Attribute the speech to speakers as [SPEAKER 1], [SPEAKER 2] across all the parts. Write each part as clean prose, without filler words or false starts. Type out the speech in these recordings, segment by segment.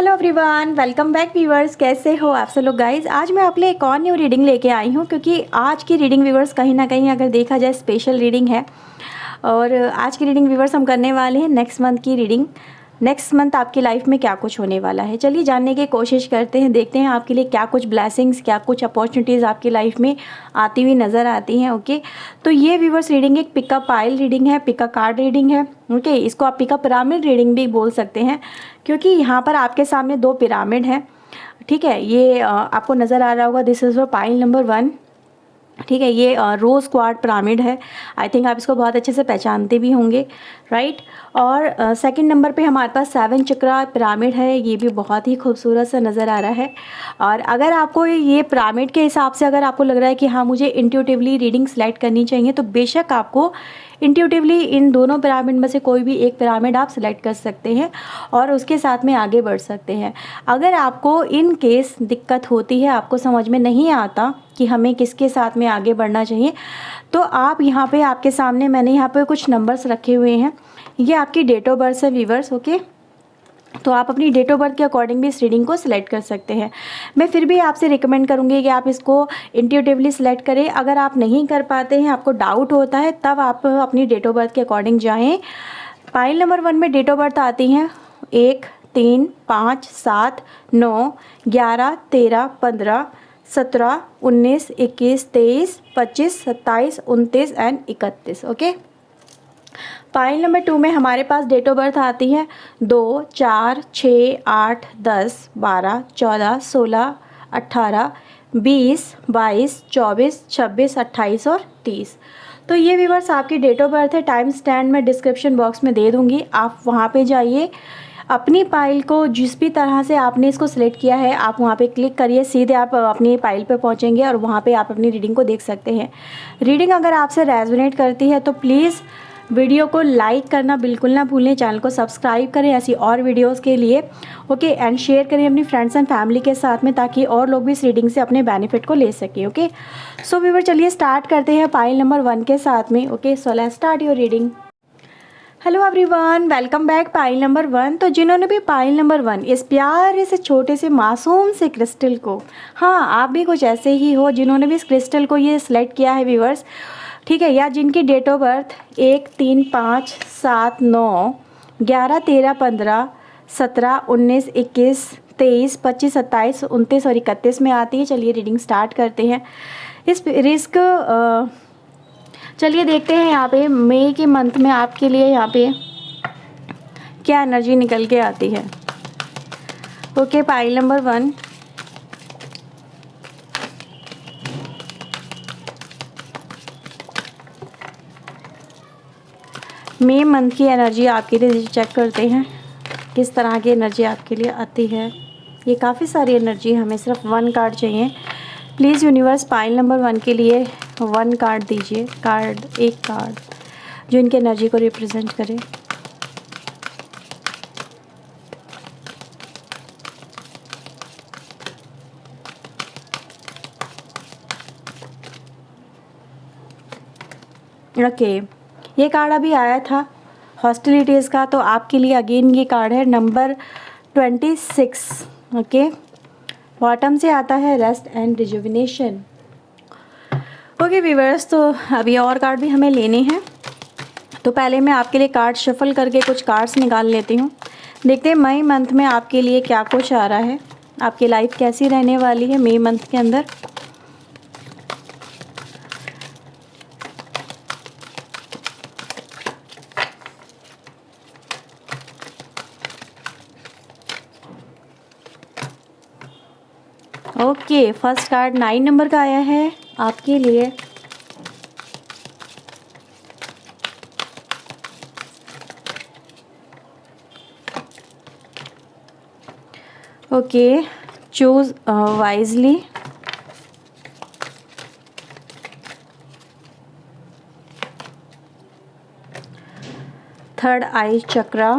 [SPEAKER 1] Hello everyone, welcome back viewers. कैसे हो आप सब लोग गाइज। आज मैं आप लिए एक और न्यू रीडिंग लेके आई हूँ, क्योंकि आज की रीडिंग व्यूवर्स कहीं ना कहीं अगर देखा जाए स्पेशल रीडिंग है। और आज की रीडिंग व्यूवर्स हम करने वाले हैं नेक्स्ट मंथ की रीडिंग। नेक्स्ट मंथ आपकी लाइफ में क्या कुछ होने वाला है, चलिए जानने की कोशिश करते हैं। देखते हैं आपके लिए क्या कुछ ब्लेसिंग्स, क्या कुछ अपॉर्चुनिटीज़ आपकी लाइफ में आती हुई नज़र आती हैं। ओके, तो ये व्यूवर्स रीडिंग एक पिकअप पाइल रीडिंग है, पिकअप कार्ड रीडिंग है। ओके, इसको आप पिकअप पिरामिड रीडिंग भी बोल सकते हैं, क्योंकि यहाँ पर आपके सामने दो पिरामिड हैं। ठीक है, ये आपको नज़र आ रहा होगा, this is for pile number 1। ठीक है, ये रोज़ क्वार्ट पिरामिड है। आई थिंक आप इसको बहुत अच्छे से पहचानते भी होंगे, राइट। और सेकंड नंबर पे हमारे पास 7 चक्रा पिरामिड है। ये भी बहुत ही खूबसूरत सा नज़र आ रहा है। और अगर आपको ये पिरामिड के हिसाब से अगर आपको लग रहा है कि हाँ मुझे इंट्यूटिवली रीडिंग सेलेक्ट करनी चाहिए, तो बेशक आपको इंट्यूटिवली इन दोनों पिरामिड में से कोई भी एक पिरामिड आप सेलेक्ट कर सकते हैं और उसके साथ में आगे बढ़ सकते हैं। अगर आपको इन केस दिक्कत होती है, आपको समझ में नहीं आता कि हमें किसके साथ में आगे बढ़ना चाहिए, तो आप यहाँ पे आपके सामने मैंने यहाँ पे कुछ नंबर्स रखे हुए हैं। ये आपकी डेट ऑफ बर्थ है व्यूवर्स। ओके, तो आप अपनी डेट ऑफ बर्थ के अकॉर्डिंग भी इस रीडिंग को सिलेक्ट कर सकते हैं। मैं फिर भी आपसे रिकमेंड करूँगी कि आप इसको इंट्यूटिवली सिलेक्ट करें। अगर आप नहीं कर पाते हैं, आपको डाउट होता है, तब आप अपनी डेट ऑफ बर्थ के अकॉर्डिंग जाएँ। पाइल नंबर 1 में डेट ऑफ बर्थ आती हैं 1, 3, 5, 7, 9, 11, 13, 15, 17, 19, 21, 23, 25, 27, 29 एंड 31। ओके, पाइल नंबर 2 में हमारे पास डेट ऑफ बर्थ आती है 2, 4, 6, 8, 10, 12, 14, 16, 18, 20, 22, 24, 26, 28 और 30। तो ये व्यूवर्स आपकी डेट ऑफ बर्थ है। टाइम स्टैंड मैं डिस्क्रिप्शन बॉक्स में दे दूँगी, आप वहाँ पे जाइए। अपनी पाइल को जिस भी तरह से आपने इसको सिलेक्ट किया है, आप वहाँ पे क्लिक करिए, सीधे आप अपनी पाइल पे पहुँचेंगे और वहाँ पे आप अपनी रीडिंग को देख सकते हैं। रीडिंग अगर आपसे रेजोनेट करती है तो प्लीज़ वीडियो को लाइक करना बिल्कुल ना भूलें, चैनल को सब्सक्राइब करें ऐसी और वीडियोस के लिए। ओके, एंड शेयर करें अपनी फ्रेंड्स एंड फैमिली के साथ में, ताकि और लोग भी इस रीडिंग से अपने बेनिफिट को ले सकें। ओके, सो व्यूअर चलिए स्टार्ट करते हैं पाइल नंबर 1 के साथ में। Okay, so let's start your reading. Hello everyone, welcome back pile number 1। तो जिन्होंने भी पाइल नंबर 1 इस प्यारे से छोटे से मासूम से क्रिस्टल को, हाँ आप भी कुछ ऐसे ही हो जिन्होंने भी इस क्रिस्टल को ये सिलेक्ट किया है व्यूअर्स, ठीक है, या जिनकी डेट ऑफ बर्थ 1, 3, 5, 7, 9, 11, 13, 15, 17, 19, 21, 23, 25, 27, 29 और 31 में आती है। चलिए रीडिंग स्टार्ट करते हैं। इस रिस्क चलिए देखते हैं यहाँ पे मई के मंथ में आपके लिए यहाँ पे क्या एनर्जी निकल के आती है। Okay, pile number 1। मई मंथ की एनर्जी आपके लिए चेक करते हैं, किस तरह की एनर्जी आपके लिए आती है। ये काफ़ी सारी एनर्जी, हमें सिर्फ 1 कार्ड चाहिए। प्लीज़ यूनिवर्स पाइल नंबर 1 के लिए 1 कार्ड दीजिए, एक कार्ड जो इनकी एनर्जी को रिप्रेजेंट करे। ओके, ये कार्ड अभी आया था हॉस्टिलिटीज़ का, तो आपके लिए अगेन ये कार्ड है नंबर 26। ओके, बॉटम से आता है rest and rejuvenation. Okay viewers, तो अभी और कार्ड भी हमें लेने हैं, तो पहले मैं आपके लिए कार्ड शफल करके कुछ कार्ड्स निकाल लेती हूँ। देखते हैं मई मंथ में आपके लिए क्या कुछ आ रहा है, आपकी लाइफ कैसी रहने वाली है मई मंथ के अंदर। ओके, फर्स्ट कार्ड 9 नंबर का आया है आपके लिए। Okay, choose wisely. थर्ड आई चक्रा।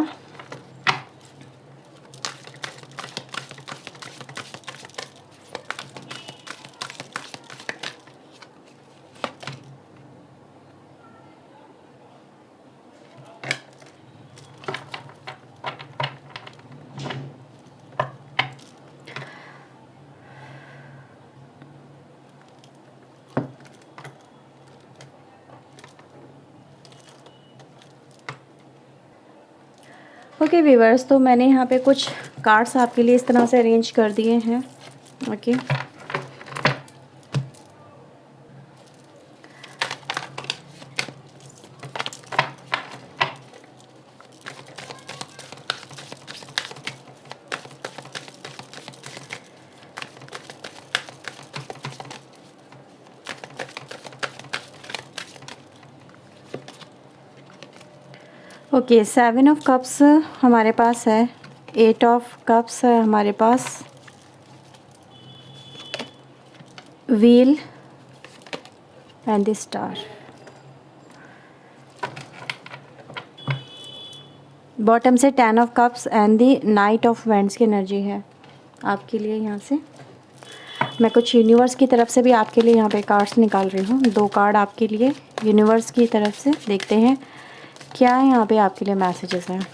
[SPEAKER 1] ओके व्यूअर्स, तो मैंने यहाँ पे कुछ कार्ड्स आपके लिए इस तरह से अरेंज कर दिए हैं। ओके, ओके 7 ऑफ कप्स हमारे पास है, 8 ऑफ कप्स है हमारे पास, wheel and the star. Bottom से 10 of cups and the knight of wands की एनर्जी है आपके लिए। यहाँ से मैं कुछ यूनिवर्स की तरफ से भी आपके लिए यहाँ पे कार्ड्स निकाल रही हूँ। 2 कार्ड आपके लिए यूनिवर्स की तरफ से, देखते हैं क्या है यहाँ पे आपके लिए मैसेजेस हैं।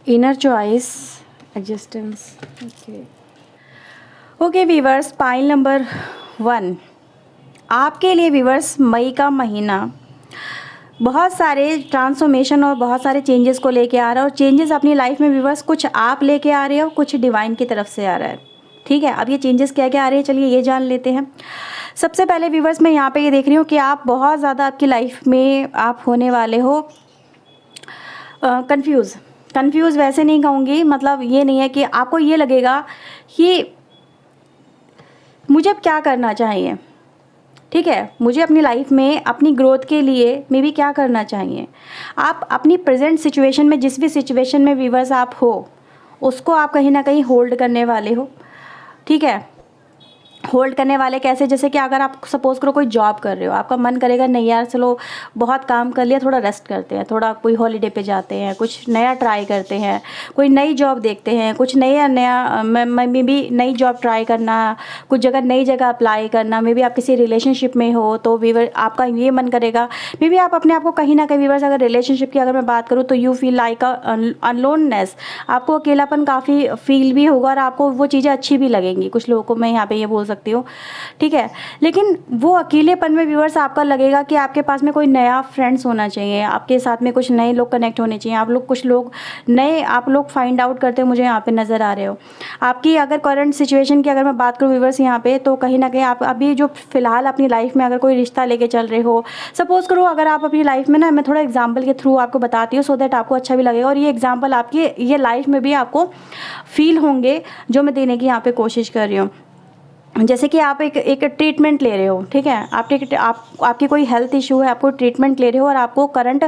[SPEAKER 1] Inner choice, existence. Okay viewers, pile number 1 आपके लिए वीवर्स, मई का महीना बहुत सारे ट्रांसफॉर्मेशन और बहुत सारे चेंजेस को लेके आ रहा है। और चेंजेस अपनी लाइफ में व्यूअर्स कुछ आप लेके आ रहे हो, कुछ डिवाइन की तरफ से आ रहा है। ठीक है, अब ये चेंजेस क्या क्या आ रहे हैं, चलिए ये जान लेते हैं। सबसे पहले व्यूअर्स, मैं यहाँ पे ये देख रही हूँ कि आप बहुत ज़्यादा आपकी लाइफ में आप होने वाले हो कंफ्यूज वैसे नहीं कहूँगी, मतलब ये नहीं है कि आपको ये लगेगा कि मुझे अब क्या करना चाहिए। ठीक है, मुझे अपनी लाइफ में अपनी ग्रोथ के लिए मे बी क्या करना चाहिए। आप अपनी प्रेजेंट सिचुएशन में, जिस भी सिचुएशन में व्यूअर्स आप हो, उसको आप कहीं ना कहीं होल्ड करने वाले हो। ठीक है, होल्ड करने वाले कैसे, जैसे कि अगर आप सपोज करो कोई जॉब कर रहे हो, आपका मन करेगा नहीं यार चलो बहुत काम कर लिया, थोड़ा रेस्ट करते हैं, थोड़ा कोई हॉलीडे पे जाते हैं, कुछ नया ट्राई करते हैं, कोई नई जॉब देखते हैं, कुछ नया मे बी नई जॉब ट्राई करना, कुछ जगह नई जगह अप्लाई करना। मे बी आप किसी रिलेशनशिप में हो तो वीवर आपका ये मन करेगा, मे बी आप अपने आप को कहीं ना कहीं वीवर्स, अगर रिलेशनशिप की अगर मैं बात करूँ तो यू फील लाइक अनलोननेस, आपको अकेलापन काफ़ी फील भी होगा और आपको वो चीज़ें अच्छी भी लगेंगी। कुछ लोगों को मैं यहाँ पे ये बोल सकती हूँ। ठीक है, लेकिन वो अकेलेपन में व्यूअर्स आपका लगेगा कि आपके पास में कोई नया फ्रेंड्स होना चाहिए, आपके साथ में कुछ नए लोग कनेक्ट होने चाहिए, आप लोग कुछ लोग नए आप लोग फाइंड आउट करते हो मुझे यहाँ पे नज़र आ रहे हो। आपकी अगर करंट सिचुएशन की अगर मैं बात करूँ व्यूअर्स यहाँ पे, तो कहीं ना कहीं आप अभी जो फिलहाल अपनी लाइफ में अगर कोई रिश्ता लेके चल रहे हो, सपोज करो अगर आप अपनी लाइफ में ना, मैं थोड़ा एग्जाम्पल के थ्रू आपको बताती हूँ सो दैट आपको अच्छा भी लगेगा और ये एग्जाम्पल आपकी ये लाइफ में भी आपको फील होंगे जो मैं देने की यहाँ पे कोशिश कर रही हूँ। जैसे कि आप एक ट्रीटमेंट ले रहे हो। ठीक है, आपकी कोई हेल्थ इशू है, आपको ट्रीटमेंट ले रहे हो और आपको करंट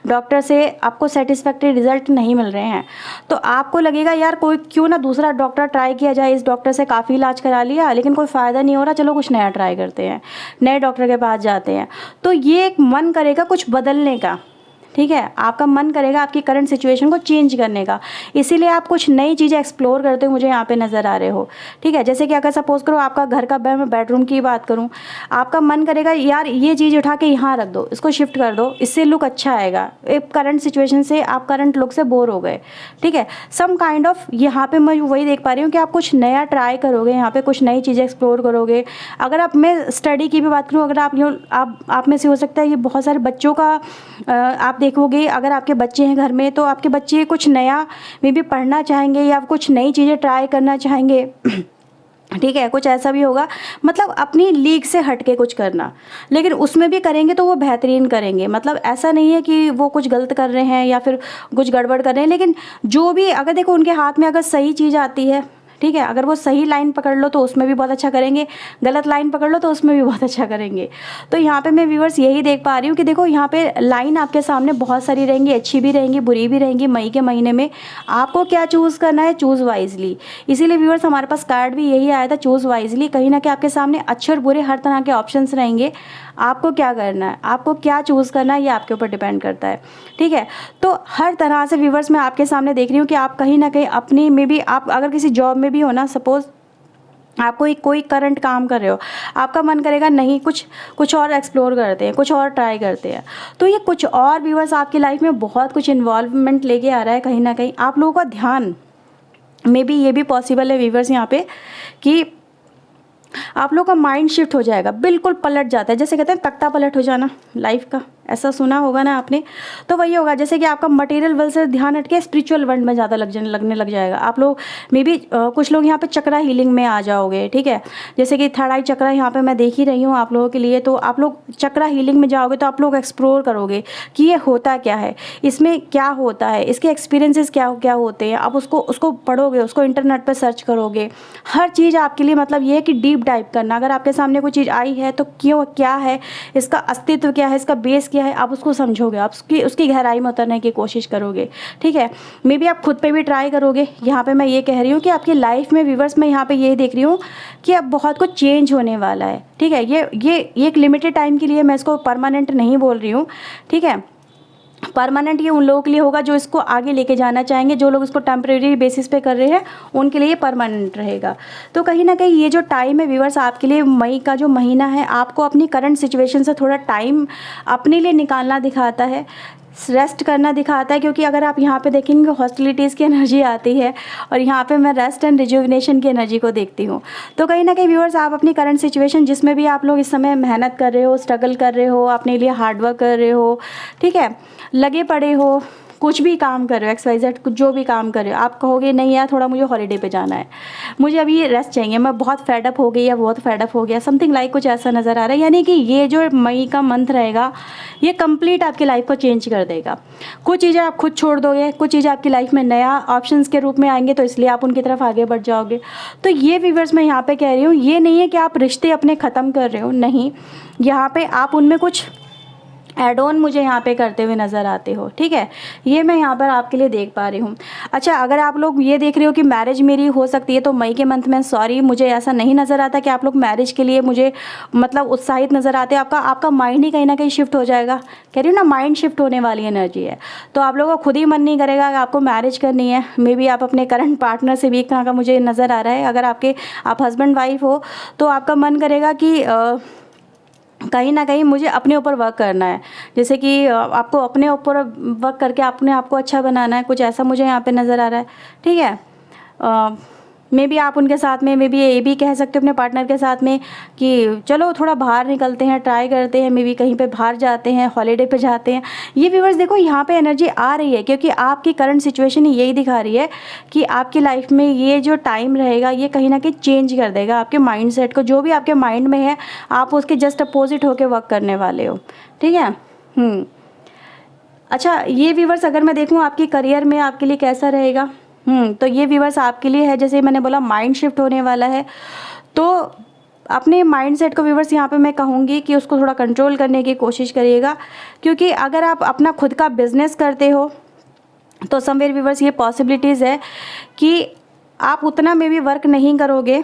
[SPEAKER 1] डॉक्टर से आपको सेटिस्फैक्टरी रिजल्ट नहीं मिल रहे हैं, तो आपको लगेगा यार कोई क्यों ना दूसरा डॉक्टर ट्राई किया जाए। इस डॉक्टर से काफ़ी इलाज करा लिया लेकिन कोई फ़ायदा नहीं हो रहा, चलो कुछ नया ट्राई करते हैं, नए डॉक्टर के पास जाते हैं। तो ये एक मन करेगा कुछ बदलने का। ठीक है, आपका मन करेगा आपकी करंट सिचुएशन को चेंज करने का, इसीलिए आप कुछ नई चीज़ें एक्सप्लोर करते हुए मुझे यहाँ पे नज़र आ रहे हो। ठीक है, जैसे कि अगर सपोज करो आपका घर का बेडरूम की बात करूँ, आपका मन करेगा यार ये चीज़ उठा के यहाँ रख दो, इसको शिफ्ट कर दो, इससे लुक अच्छा आएगा। एक करंट सिचुएशन से आप करंट लुक से बोर हो गए। ठीक है, सम काइंड ऑफ यहाँ पे मैं वही देख पा रही हूँ कि आप कुछ नया ट्राई करोगे, यहाँ पे कुछ नई चीज़ें एक्सप्लोर करोगे। अगर आप मैं स्टडी की भी बात करूँ, अगर आप में से हो सकता है ये बहुत सारे बच्चों का आप देखोगे, अगर आपके बच्चे हैं घर में तो आपके बच्चे कुछ नया मे बी पढ़ना चाहेंगे या कुछ नई चीज़ें ट्राई करना चाहेंगे। ठीक है, कुछ ऐसा भी होगा, मतलब अपनी लीग से हट के कुछ करना, लेकिन उसमें भी करेंगे तो वो बेहतरीन करेंगे। मतलब ऐसा नहीं है कि वो कुछ गलत कर रहे हैं या फिर कुछ गड़बड़ कर रहे हैं, लेकिन जो भी अगर देखो उनके हाथ में अगर सही चीज़ आती है, ठीक है, अगर वो सही लाइन पकड़ लो तो उसमें भी बहुत अच्छा करेंगे, गलत लाइन पकड़ लो तो उसमें भी बहुत अच्छा करेंगे। तो यहाँ पे मैं व्यूअर्स यही देख पा रही हूँ कि देखो यहाँ पे लाइन आपके सामने बहुत सारी रहेंगी, अच्छी भी रहेंगी, बुरी भी रहेंगी। मई के महीने में आपको क्या चूज़ करना है, चूज़ वाइजली। इसीलिए व्यूअर्स हमारे पास कार्ड भी यही आया था, चूज़ वाइजली। कहीं ना कहीं आपके सामने अच्छे और बुरे हर तरह के ऑप्शंस रहेंगे, आपको क्या करना है, आपको क्या चूज़ करना है, ये आपके ऊपर डिपेंड करता है। ठीक है, तो हर तरह से व्यूअर्स मैं आपके सामने देख रही हूँ कि आप कहीं ना कहीं अपनी में भी, आप अगर किसी जॉब में भी हो ना, सपोज आपको कोई करंट काम कर रहे हो, आपका मन करेगा नहीं कुछ और एक्सप्लोर करते हैं, कुछ और ट्राई करते हैं, तो ये कुछ और व्यूअर्स आपकी लाइफ में बहुत कुछ इन्वॉल्वमेंट लेके आ रहा है। कहीं ना कहीं आप लोगों का ध्यान मे बी ये भी पॉसिबल है व्यूवर्स यहाँ पे कि आप लोग का माइंड शिफ्ट हो जाएगा, बिल्कुल पलट जाता है, जैसे कहते हैं तख्ता पलट हो जाना लाइफ का, ऐसा सुना होगा ना आपने। तो वही होगा, जैसे कि आपका मटेरियल वर्ल्ड से ध्यान हट के स्पिरिचुअल वर्ल्ड में ज़्यादा लगने लग जाएगा। आप लोग मे बी कुछ लोग यहाँ पे चक्रा हीलिंग में आ जाओगे, ठीक है, जैसे कि थर्ड आई चक्रा यहाँ पे मैं देख ही रही हूँ आप लोगों के लिए। तो आप लोग चक्रा हीलिंग में जाओगे तो आप लोग एक्सप्लोर करोगे कि ये होता क्या है, इसमें क्या होता है, इसके एक्सपीरियंसेस क्या क्या होते हैं। आप उसको पढ़ोगे, उसको इंटरनेट पर सर्च करोगे। हर चीज़ आपके लिए मतलब ये है कि डीप डाइव करना। अगर आपके सामने कोई चीज़ आई है तो क्यों, क्या है, इसका अस्तित्व क्या है, इसका बेस क्या है, आप उसको समझोगे, आप उसकी गहराई में उतरने की कोशिश करोगे, ठीक है। मे बी आप खुद पे भी ट्राई करोगे। यहाँ पे मैं ये कह रही हूँ कि आपकी लाइफ में व्यूवर्स, मैं यहाँ पे ये देख रही हूँ कि अब बहुत कुछ चेंज होने वाला है, ठीक है। ये एक लिमिटेड टाइम के लिए, मैं इसको परमानेंट नहीं बोल रही हूँ, ठीक है। परमानेंट ये उन लोगों के लिए होगा जो इसको आगे लेके जाना चाहेंगे। जो लोग इसको टेम्प्रेरी बेसिस पे कर रहे हैं उनके लिए परमानेंट रहेगा। तो कहीं ना कहीं ये जो टाइम है व्यूवर्स आपके लिए, मई का जो महीना है, आपको अपनी करंट सिचुएशन से थोड़ा टाइम अपने लिए निकालना दिखाता है, रेस्ट करना दिखाता है। क्योंकि अगर आप यहाँ पे देखेंगे हॉस्टिलिटीज़ की एनर्जी आती है और यहाँ पे मैं रेस्ट एंड रिजुविनेशन की एनर्जी को देखती हूँ। तो कहीं ना कहीं व्यूअर्स आप अपनी करंट सिचुएशन, जिसमें भी आप लोग इस समय मेहनत कर रहे हो, स्ट्रगल कर रहे हो, अपने लिए हार्डवर्क कर रहे हो, ठीक है, लगे पड़े हो, कुछ भी काम कर रहे हो, XYZ कुछ जो भी काम कर रहे हो, आप कहोगे नहीं यार थोड़ा मुझे हॉलीडे पे जाना है, मुझे अभी ये रेस्ट चाहिए, मैं बहुत फेडअप हो गई या बहुत फेडअप हो गया, समथिंग लाइक कुछ ऐसा नज़र आ रहा है। यानी कि ये जो मई का मंथ रहेगा ये कंप्लीट आपकी लाइफ को चेंज कर देगा। कुछ चीज़ें आप खुद छोड़ दोगे, कुछ चीज़ें आपकी लाइफ में नया ऑप्शंस के रूप में आएंगे, तो इसलिए आप उनकी तरफ आगे बढ़ जाओगे। तो ये व्यूअर्स मैं यहाँ पे कह रही हूँ, ये नहीं है कि आप रिश्ते अपने ख़त्म कर रहे हो, नहीं, यहाँ पे आप उनमें कुछ एड ऑन मुझे यहाँ पे करते हुए नज़र आते हो, ठीक है। ये मैं यहाँ पर आपके लिए देख पा रही हूँ। अच्छा, अगर आप लोग ये देख रहे हो कि मैरिज मेरी हो सकती है, तो मई के मंथ में सॉरी मुझे ऐसा नहीं नज़र आता कि आप लोग मैरिज के लिए मुझे मतलब उत्साहित नज़र आते हैं। आपका माइंड ही कहीं ना कहीं शिफ्ट हो जाएगा, कह रही हूँ ना, माइंड शिफ्ट होने वाली एनर्जी है। तो आप लोगों का खुद ही मन नहीं करेगा कि आपको मैरिज करनी है। मे बी आप अपने करंट पार्टनर से भी कहाँ का मुझे नज़र आ रहा है, अगर आप हस्बैंड वाइफ हो तो आपका मन करेगा कि कहीं ना कहीं मुझे अपने ऊपर वर्क करना है, जैसे कि आपको अपने ऊपर वर्क करके अपने आप को अच्छा बनाना है, कुछ ऐसा मुझे यहाँ पे नज़र आ रहा है, ठीक है। मे बी आप उनके साथ में, मे बी ये भी कह सकते हो अपने पार्टनर के साथ में कि चलो थोड़ा बाहर निकलते हैं, ट्राई करते हैं, मे बी कहीं पे बाहर जाते हैं, हॉलीडे पे जाते हैं। ये व्यूअर्स देखो यहाँ पे एनर्जी आ रही है, क्योंकि आपकी करंट सिचुएशन यही दिखा रही है कि आपकी लाइफ में ये जो टाइम रहेगा ये कहीं ना कहीं चेंज कर देगा आपके माइंड सेट को। जो भी आपके माइंड में है आप उसके जस्ट अपोजिट होकर वर्क करने वाले हो, ठीक है। अच्छा, ये व्यूअर्स अगर मैं देखूँ आपके करियर में आपके लिए कैसा रहेगा, तो ये व्यूअर्स आपके लिए है, जैसे मैंने बोला माइंड शिफ्ट होने वाला है। तो अपने माइंड सेट को व्यूअर्स यहाँ पे मैं कहूँगी कि उसको थोड़ा कंट्रोल करने की कोशिश करिएगा। क्योंकि अगर आप अपना खुद का बिजनेस करते हो तो समवेयर व्यूअर्स ये पॉसिबिलिटीज़ है कि आप उतना में भी वर्क नहीं करोगे,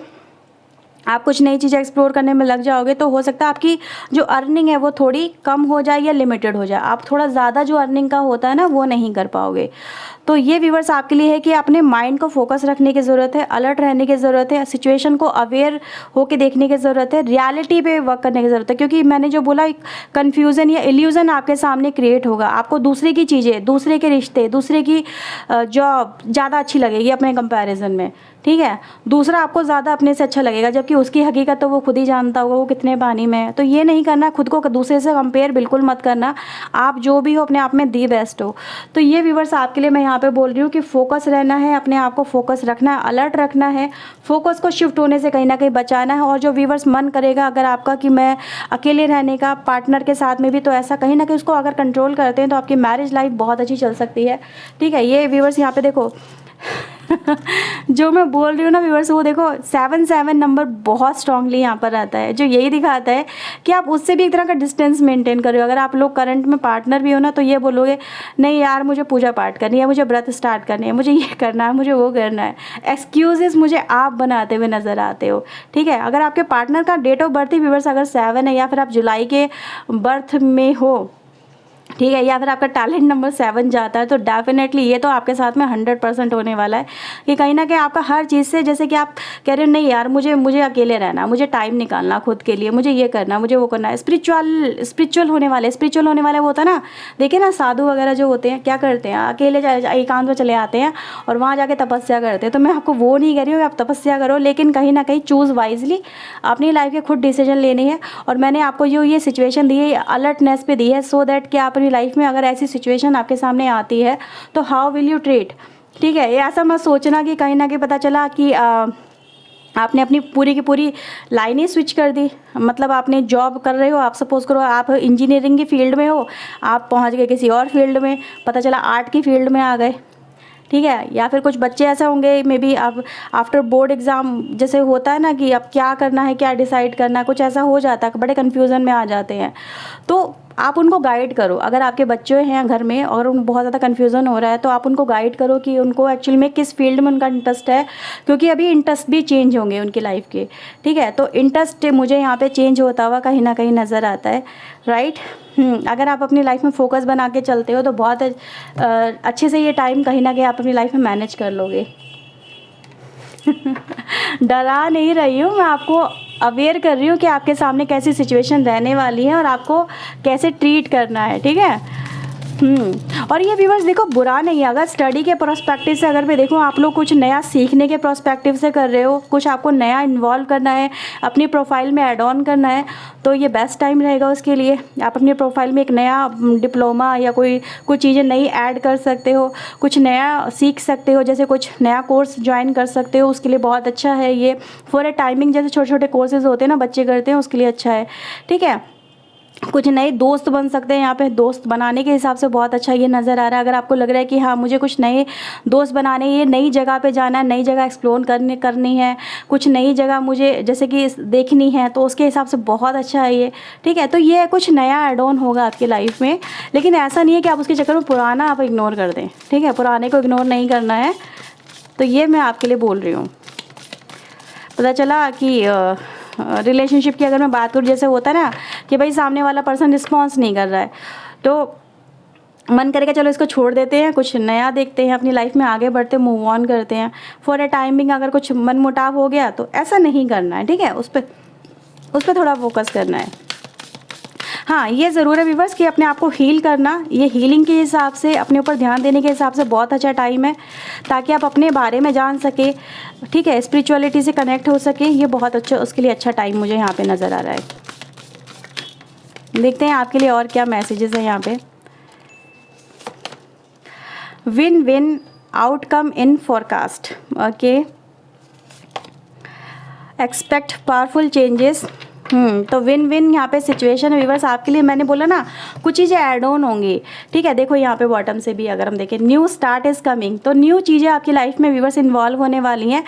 [SPEAKER 1] आप कुछ नई चीज़ें एक्सप्लोर करने में लग जाओगे, तो हो सकता है आपकी जो अर्निंग है वो थोड़ी कम हो जाए या लिमिटेड हो जाए। आप थोड़ा ज़्यादा जो अर्निंग का होता है ना वो नहीं कर पाओगे। तो ये व्यूअर्स आपके लिए है कि अपने माइंड को फोकस रखने की ज़रूरत है, अलर्ट रहने की ज़रूरत है, सिचुएशन को अवेयर होकर देखने की ज़रूरत है, रियलिटी पे वर्क करने की ज़रूरत है। क्योंकि मैंने जो बोला कन्फ्यूज़न या इल्यूज़न आपके सामने क्रिएट होगा, आपको दूसरे की चीज़ें, दूसरे के रिश्ते, दूसरे की जॉब ज़्यादा अच्छी लगेगी अपने कंपैरिजन में, ठीक है। दूसरा आपको ज़्यादा अपने से अच्छा लगेगा, जबकि उसकी हकीकत तो वो खुद ही जानता होगा वो कितने पानी में है। तो ये नहीं करना, खुद को दूसरे से कंपेयर बिल्कुल मत करना। आप जो भी हो अपने आप में दी बेस्ट हो। तो ये व्यूअर्स आपके लिए मैं यहाँ पे बोल रही हूँ कि फोकस रहना है, अपने आप को फोकस रखना है, अलर्ट रखना है, फोकस को शिफ्ट होने से कहीं ना कहीं बचाना है। और जो व्यूअर्स मन करेगा अगर आपका कि मैं अकेले रहने का, पार्टनर के साथ में भी, तो ऐसा कहीं ना कहीं उसको अगर कंट्रोल करते हैं तो आपकी मैरिज लाइफ बहुत अच्छी चल सकती है, ठीक है। ये व्यूअर्स यहाँ पे देखो जो मैं बोल रही हूँ ना व्यूअर्स, वो देखो 7 नंबर बहुत स्ट्रांगली यहाँ पर आता है, जो यही दिखाता है कि आप उससे भी एक तरह का डिस्टेंस मेंटेन कर रहे हो। अगर आप लोग करंट में पार्टनर भी हो ना, तो ये बोलोगे नहीं यार मुझे पूजा पाठ करनी है, मुझे व्रत स्टार्ट करनी है, मुझे ये करना है, मुझे वो करना है। एक्सक्यूजेस मुझे आप बनाते हुए नज़र आते हो, ठीक है। अगर आपके पार्टनर का डेट ऑफ बर्थ ही व्यूअर्स अगर 7 है, या फिर आप जुलाई के बर्थ में हो, ठीक है, या फिर आपका टैलेंट नंबर 7 जाता है, तो डेफिनेटली ये तो आपके साथ में 100% होने वाला है कि कहीं ना कहीं आपका हर चीज़ से, जैसे कि आप कह रहे हो नहीं यार मुझे अकेले रहना, मुझे टाइम निकालना खुद के लिए, मुझे ये करना, मुझे वो करना है। स्पिरिचुअल होने वाले वो होता है ना, देखिए ना साधु वगैरह जो होते हैं क्या करते हैं, अकेले एकांत में चले आते हैं और वहाँ जाके तपस्या करते हैं। तो मैं आपको वो नहीं कह रही हूँ कि आप तपस्या करो, लेकिन कहीं ना कहीं चूज़ वाइजली, अपनी लाइफ के खुद डिसीजन लेनी है। और मैंने आपको जो ये सिचुएशन दी है, अलर्टनेस पे दी है, सो दैट कि आप अपनी लाइफ में अगर ऐसी सिचुएशन आपके सामने आती है तो हाउ विल यू ट्रीट। ठीक है, ये ऐसा मत सोचना कि कहीं ना कहीं पता चला कि आपने अपनी पूरी की पूरी लाइन ही स्विच कर दी। मतलब आपने जॉब कर रहे हो, आप सपोज करो आप इंजीनियरिंग की फील्ड में हो, आप पहुंच गए किसी और फील्ड में, पता चला आर्ट की फील्ड में आ गए। ठीक है, या फिर कुछ बच्चे ऐसे होंगे मे बी आप आफ्टर बोर्ड एग्ज़ाम जैसे होता है ना कि अब क्या करना है, क्या डिसाइड करना है, कुछ ऐसा हो जाता है, बड़े कन्फ्यूज़न में आ जाते हैं। तो आप उनको गाइड करो, अगर आपके बच्चे हैं घर में और उनको बहुत ज़्यादा कन्फ्यूज़न हो रहा है तो आप उनको गाइड करो कि उनको एक्चुअली में किस फील्ड में उनका इंटरेस्ट है, क्योंकि अभी इंटरेस्ट भी चेंज होंगे उनकी लाइफ के। ठीक है, तो इंटरेस्ट मुझे यहाँ पे चेंज होता हुआ कहीं ना कहीं नज़र आता है, राइट। अगर आप अपनी लाइफ में फोकस बना के चलते हो तो बहुत अच्छे से ये टाइम कहीं ना कहीं आप अपनी लाइफ में मैनेज कर लोगे। डरा नहीं रही हूँ मैं, आपको अवेयर कर रही हूँ कि आपके सामने कैसी सिचुएशन रहने वाली है और आपको कैसे ट्रीट करना है। ठीक है, और ये व्यूअर्स देखो बुरा नहीं है, अगर स्टडी के प्रोस्पेक्टिव से अगर मैं देखूँ, आप लोग कुछ नया सीखने के प्रोस्पेक्टिव से कर रहे हो, कुछ आपको नया इन्वॉल्व करना है, अपनी प्रोफाइल में ऐड ऑन करना है, तो ये बेस्ट टाइम रहेगा उसके लिए। आप अपनी प्रोफाइल में एक नया डिप्लोमा या कुछ चीज़ें नई ऐड कर सकते हो, कुछ नया सीख सकते हो, जैसे कुछ नया कोर्स ज्वाइन कर सकते हो, उसके लिए बहुत अच्छा है ये। फॉर ए टाइमिंग जैसे छोटे छोटे कोर्सेज होते हैं ना बच्चे करते हैं, उसके लिए अच्छा है। ठीक है, कुछ नए दोस्त बन सकते हैं, यहाँ पे दोस्त बनाने के हिसाब से बहुत अच्छा ये नज़र आ रहा है। अगर आपको लग रहा है कि हाँ मुझे कुछ नए दोस्त बनाने, ये नई जगह पे जाना है, नई जगह एक्सप्लोर करनी है, कुछ नई जगह मुझे जैसे कि देखनी है, तो उसके हिसाब से बहुत अच्छा है ये। ठीक है, तो ये कुछ नया एड ऑन होगा आपकी लाइफ में, लेकिन ऐसा नहीं है कि आप उसके चक्कर में पुराना आप इग्नोर कर दें। ठीक है, पुराने को इग्नोर नहीं करना है, तो ये मैं आपके लिए बोल रही हूँ। पता चला कि रिलेशनशिप की अगर मैं बात करूँ, जैसे होता है ना कि भाई सामने वाला पर्सन रिस्पॉन्स नहीं कर रहा है, तो मन करेगा चलो इसको छोड़ देते हैं, कुछ नया देखते हैं, अपनी लाइफ में आगे बढ़ते मूव ऑन करते हैं। फॉर ए टाइमिंग अगर कुछ मन मुटाव हो गया तो ऐसा नहीं करना है। ठीक है, उस पर थोड़ा फोकस करना है। हाँ, ये ज़रूर है व्यूअर्स कि अपने आप को हील करना, ये हीलिंग के हिसाब से, अपने ऊपर ध्यान देने के हिसाब से बहुत अच्छा टाइम है, ताकि आप अपने बारे में जान सके। ठीक है, स्पिरिचुअलिटी से कनेक्ट हो सके, ये बहुत अच्छा, उसके लिए अच्छा टाइम मुझे यहाँ पे नज़र आ रहा है। देखते हैं आपके लिए और क्या मैसेजेस हैं यहाँ पे। Win win outcome in forecast, okay. Expect powerful changes, तो विन विन यहाँ पे सिचुएशन व्यूअर्स आपके लिए। मैंने बोला ना कुछ चीज़ें ऐड ऑन होंगी। ठीक है, देखो यहाँ पे बॉटम से भी अगर हम देखें, न्यू स्टार्ट इज़ कमिंग, तो न्यू चीज़ें आपकी लाइफ में व्यूअर्स इन्वॉल्व होने वाली हैं।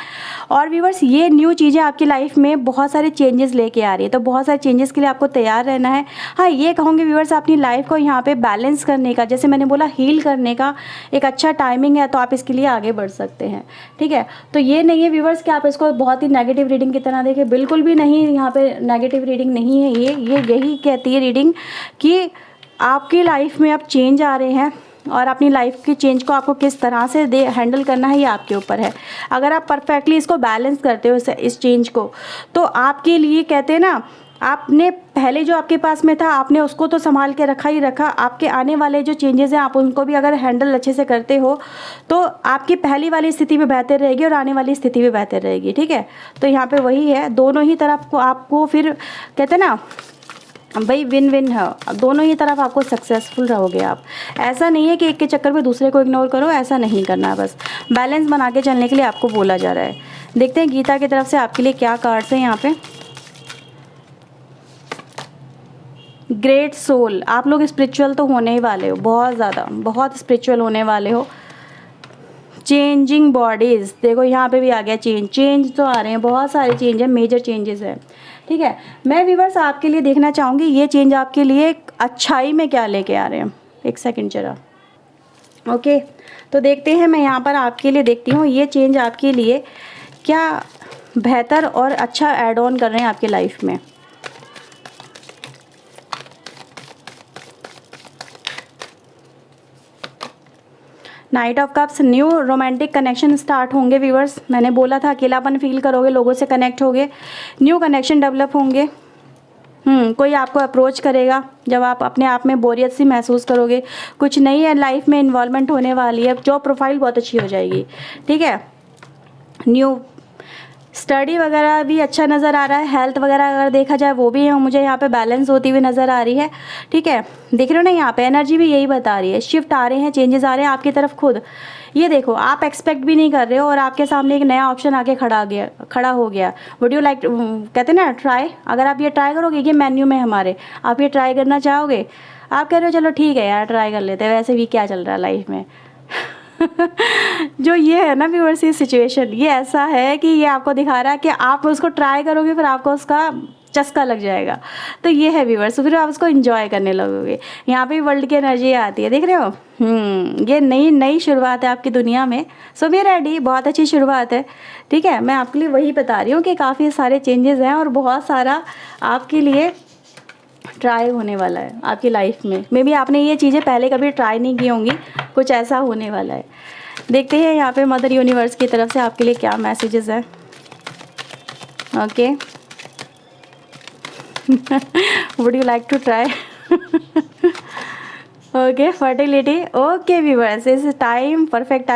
[SPEAKER 1] और व्यूअर्स ये न्यू चीज़ें आपकी लाइफ में बहुत सारे चेंजेस लेके आ रही है, तो बहुत सारे चेंजेस के लिए आपको तैयार रहना है। हाँ, ये कहूँगी व्यूअर्स अपनी लाइफ को यहाँ पर बैलेंस करने का, जैसे मैंने बोला हील करने का एक अच्छा टाइमिंग है, तो आप इसके लिए आगे बढ़ सकते हैं। ठीक है, तो ये नहीं है व्यूअर्स कि आप इसको बहुत ही नेगेटिव रीडिंग की तरह देखें, बिल्कुल भी नहीं, यहाँ पे नेगेटिव रीडिंग नहीं है ये यही कहती है रीडिंग कि आपकी लाइफ में अब चेंज आ रहे हैं, और अपनी लाइफ की चेंज को आपको किस तरह से हैंडल करना है ये आपके ऊपर है। अगर आप परफेक्टली इसको बैलेंस करते हो इस चेंज को, तो आपके लिए कहते हैं ना, आपने पहले जो आपके पास में था आपने उसको तो संभाल के रखा ही रखा, आपके आने वाले जो चेंजेस हैं आप उनको भी अगर हैंडल अच्छे से करते हो तो आपकी पहली वाली स्थिति भी बेहतर रहेगी और आने वाली स्थिति भी बेहतर रहेगी। ठीक है, तो यहाँ पे वही है, दोनों ही तरफ को आपको फिर कहते हैं ना भाई विन विन है, दोनों ही तरफ आपको सक्सेसफुल रहोगे आप। ऐसा नहीं है कि एक के चक्कर में दूसरे को इग्नोर करो, ऐसा नहीं करना, बस बैलेंस बना के चलने के लिए आपको बोला जा रहा है। देखते हैं गीता की तरफ से आपके लिए क्या कार्ड्स हैं यहाँ पे। ग्रेट सोल, आप लोग स्पिरिचुअल तो होने ही वाले हो, बहुत ज़्यादा, बहुत स्पिरिचुअल होने वाले हो। चेंजिंग बॉडीज़, देखो यहाँ पे भी आ गया चेंज तो आ रहे हैं, बहुत सारे चेंज है, मेजर चेंजेस है। ठीक है, मैं व्यूअर्स आपके लिए देखना चाहूँगी ये चेंज आपके लिए अच्छाई में क्या लेके आ रहे हैं। एक सेकंड जरा, ओके, तो देखते हैं, मैं यहाँ पर आपके लिए देखती हूँ ये चेंज आपके लिए क्या बेहतर और अच्छा ऐड ऑन कर रहे हैं आपकी लाइफ में। Night of cups, new romantic connection start होंगे व्यूअर्स। मैंने बोला था अकेलापन फील करोगे, लोगों से कनेक्ट होगे, न्यू कनेक्शन डेवलप होंगे। कोई आपको अप्रोच करेगा जब आप अपने आप में बोरियत सी महसूस करोगे। कुछ नई है लाइफ में इन्वॉल्वमेंट होने वाली है, जॉब प्रोफाइल बहुत अच्छी हो जाएगी, ठीक है। न्यू स्टडी वगैरह भी अच्छा नज़र आ रहा है। हेल्थ वगैरह अगर देखा जाए वो भी मुझे यहाँ पे बैलेंस होती हुई नज़र आ रही है, ठीक है। देख रहे हो ना, यहाँ पे एनर्जी भी यही बता रही है, शिफ्ट आ रहे हैं, चेंजेस आ रहे हैं आपकी तरफ खुद। ये देखो, आप एक्सपेक्ट भी नहीं कर रहे हो और आपके सामने एक नया ऑप्शन आके खड़ा हो गया। वुड यू लाइक, कहते हैं ना ट्राई, अगर आप ये ट्राई करोगे, ये मेन्यू में हमारे, आप ये ट्राई करना चाहोगे, आप कह रहे हो चलो ठीक है यार ट्राई कर लेते हैं, वैसे भी क्या चल रहा है लाइफ में। जो ये है ना व्यूअर्स, ये सिचुएशन ये ऐसा है कि ये आपको दिखा रहा है कि आप उसको ट्राई करोगे फिर आपको उसका चस्का लग जाएगा। तो ये है व्यूअर्स, फिर आप उसको एंजॉय करने लगोगे। यहाँ पे वर्ल्ड की एनर्जी आती है, देख रहे हो। ये नई शुरुआत है आपकी दुनिया में। सो बी रेडी, बहुत अच्छी शुरुआत है, ठीक है। मैं आपके लिए वही बता रही हूँ कि काफ़ी सारे चेंजेस हैं और बहुत सारा आपके लिए ट्राई होने वाला है आपकी लाइफ में। मे बी आपने ये चीज़ें पहले कभी ट्राई नहीं की होंगी, कुछ ऐसा होने वाला है। देखते हैं यहाँ पे मदर यूनिवर्स की तरफ से आपके लिए क्या मैसेजेस हैं। Okay, would you like to try? Okay, fertility. Okay viewers, is time, perfect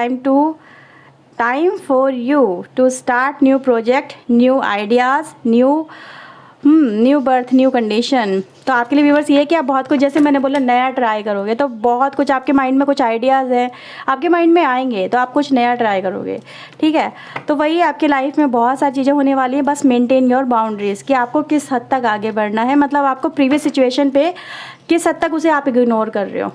[SPEAKER 1] time for you to start new project, new ideas, new birth, new condition. तो आपके लिए व्यूअर्स ये है कि आप बहुत कुछ, जैसे मैंने बोला, नया ट्राई करोगे, तो बहुत कुछ आपके माइंड में कुछ आइडियाज़ हैं आपके माइंड में आएंगे, तो आप कुछ नया ट्राई करोगे, ठीक है। तो वही आपकी लाइफ में बहुत सारी चीज़ें होने वाली हैं। बस मेंटेन योर बाउंड्रीज़, कि आपको किस हद तक आगे बढ़ना है, मतलब आपको प्रीवियस सिचुएशन पे किस हद तक उसे आप इग्नोर कर रहे हो,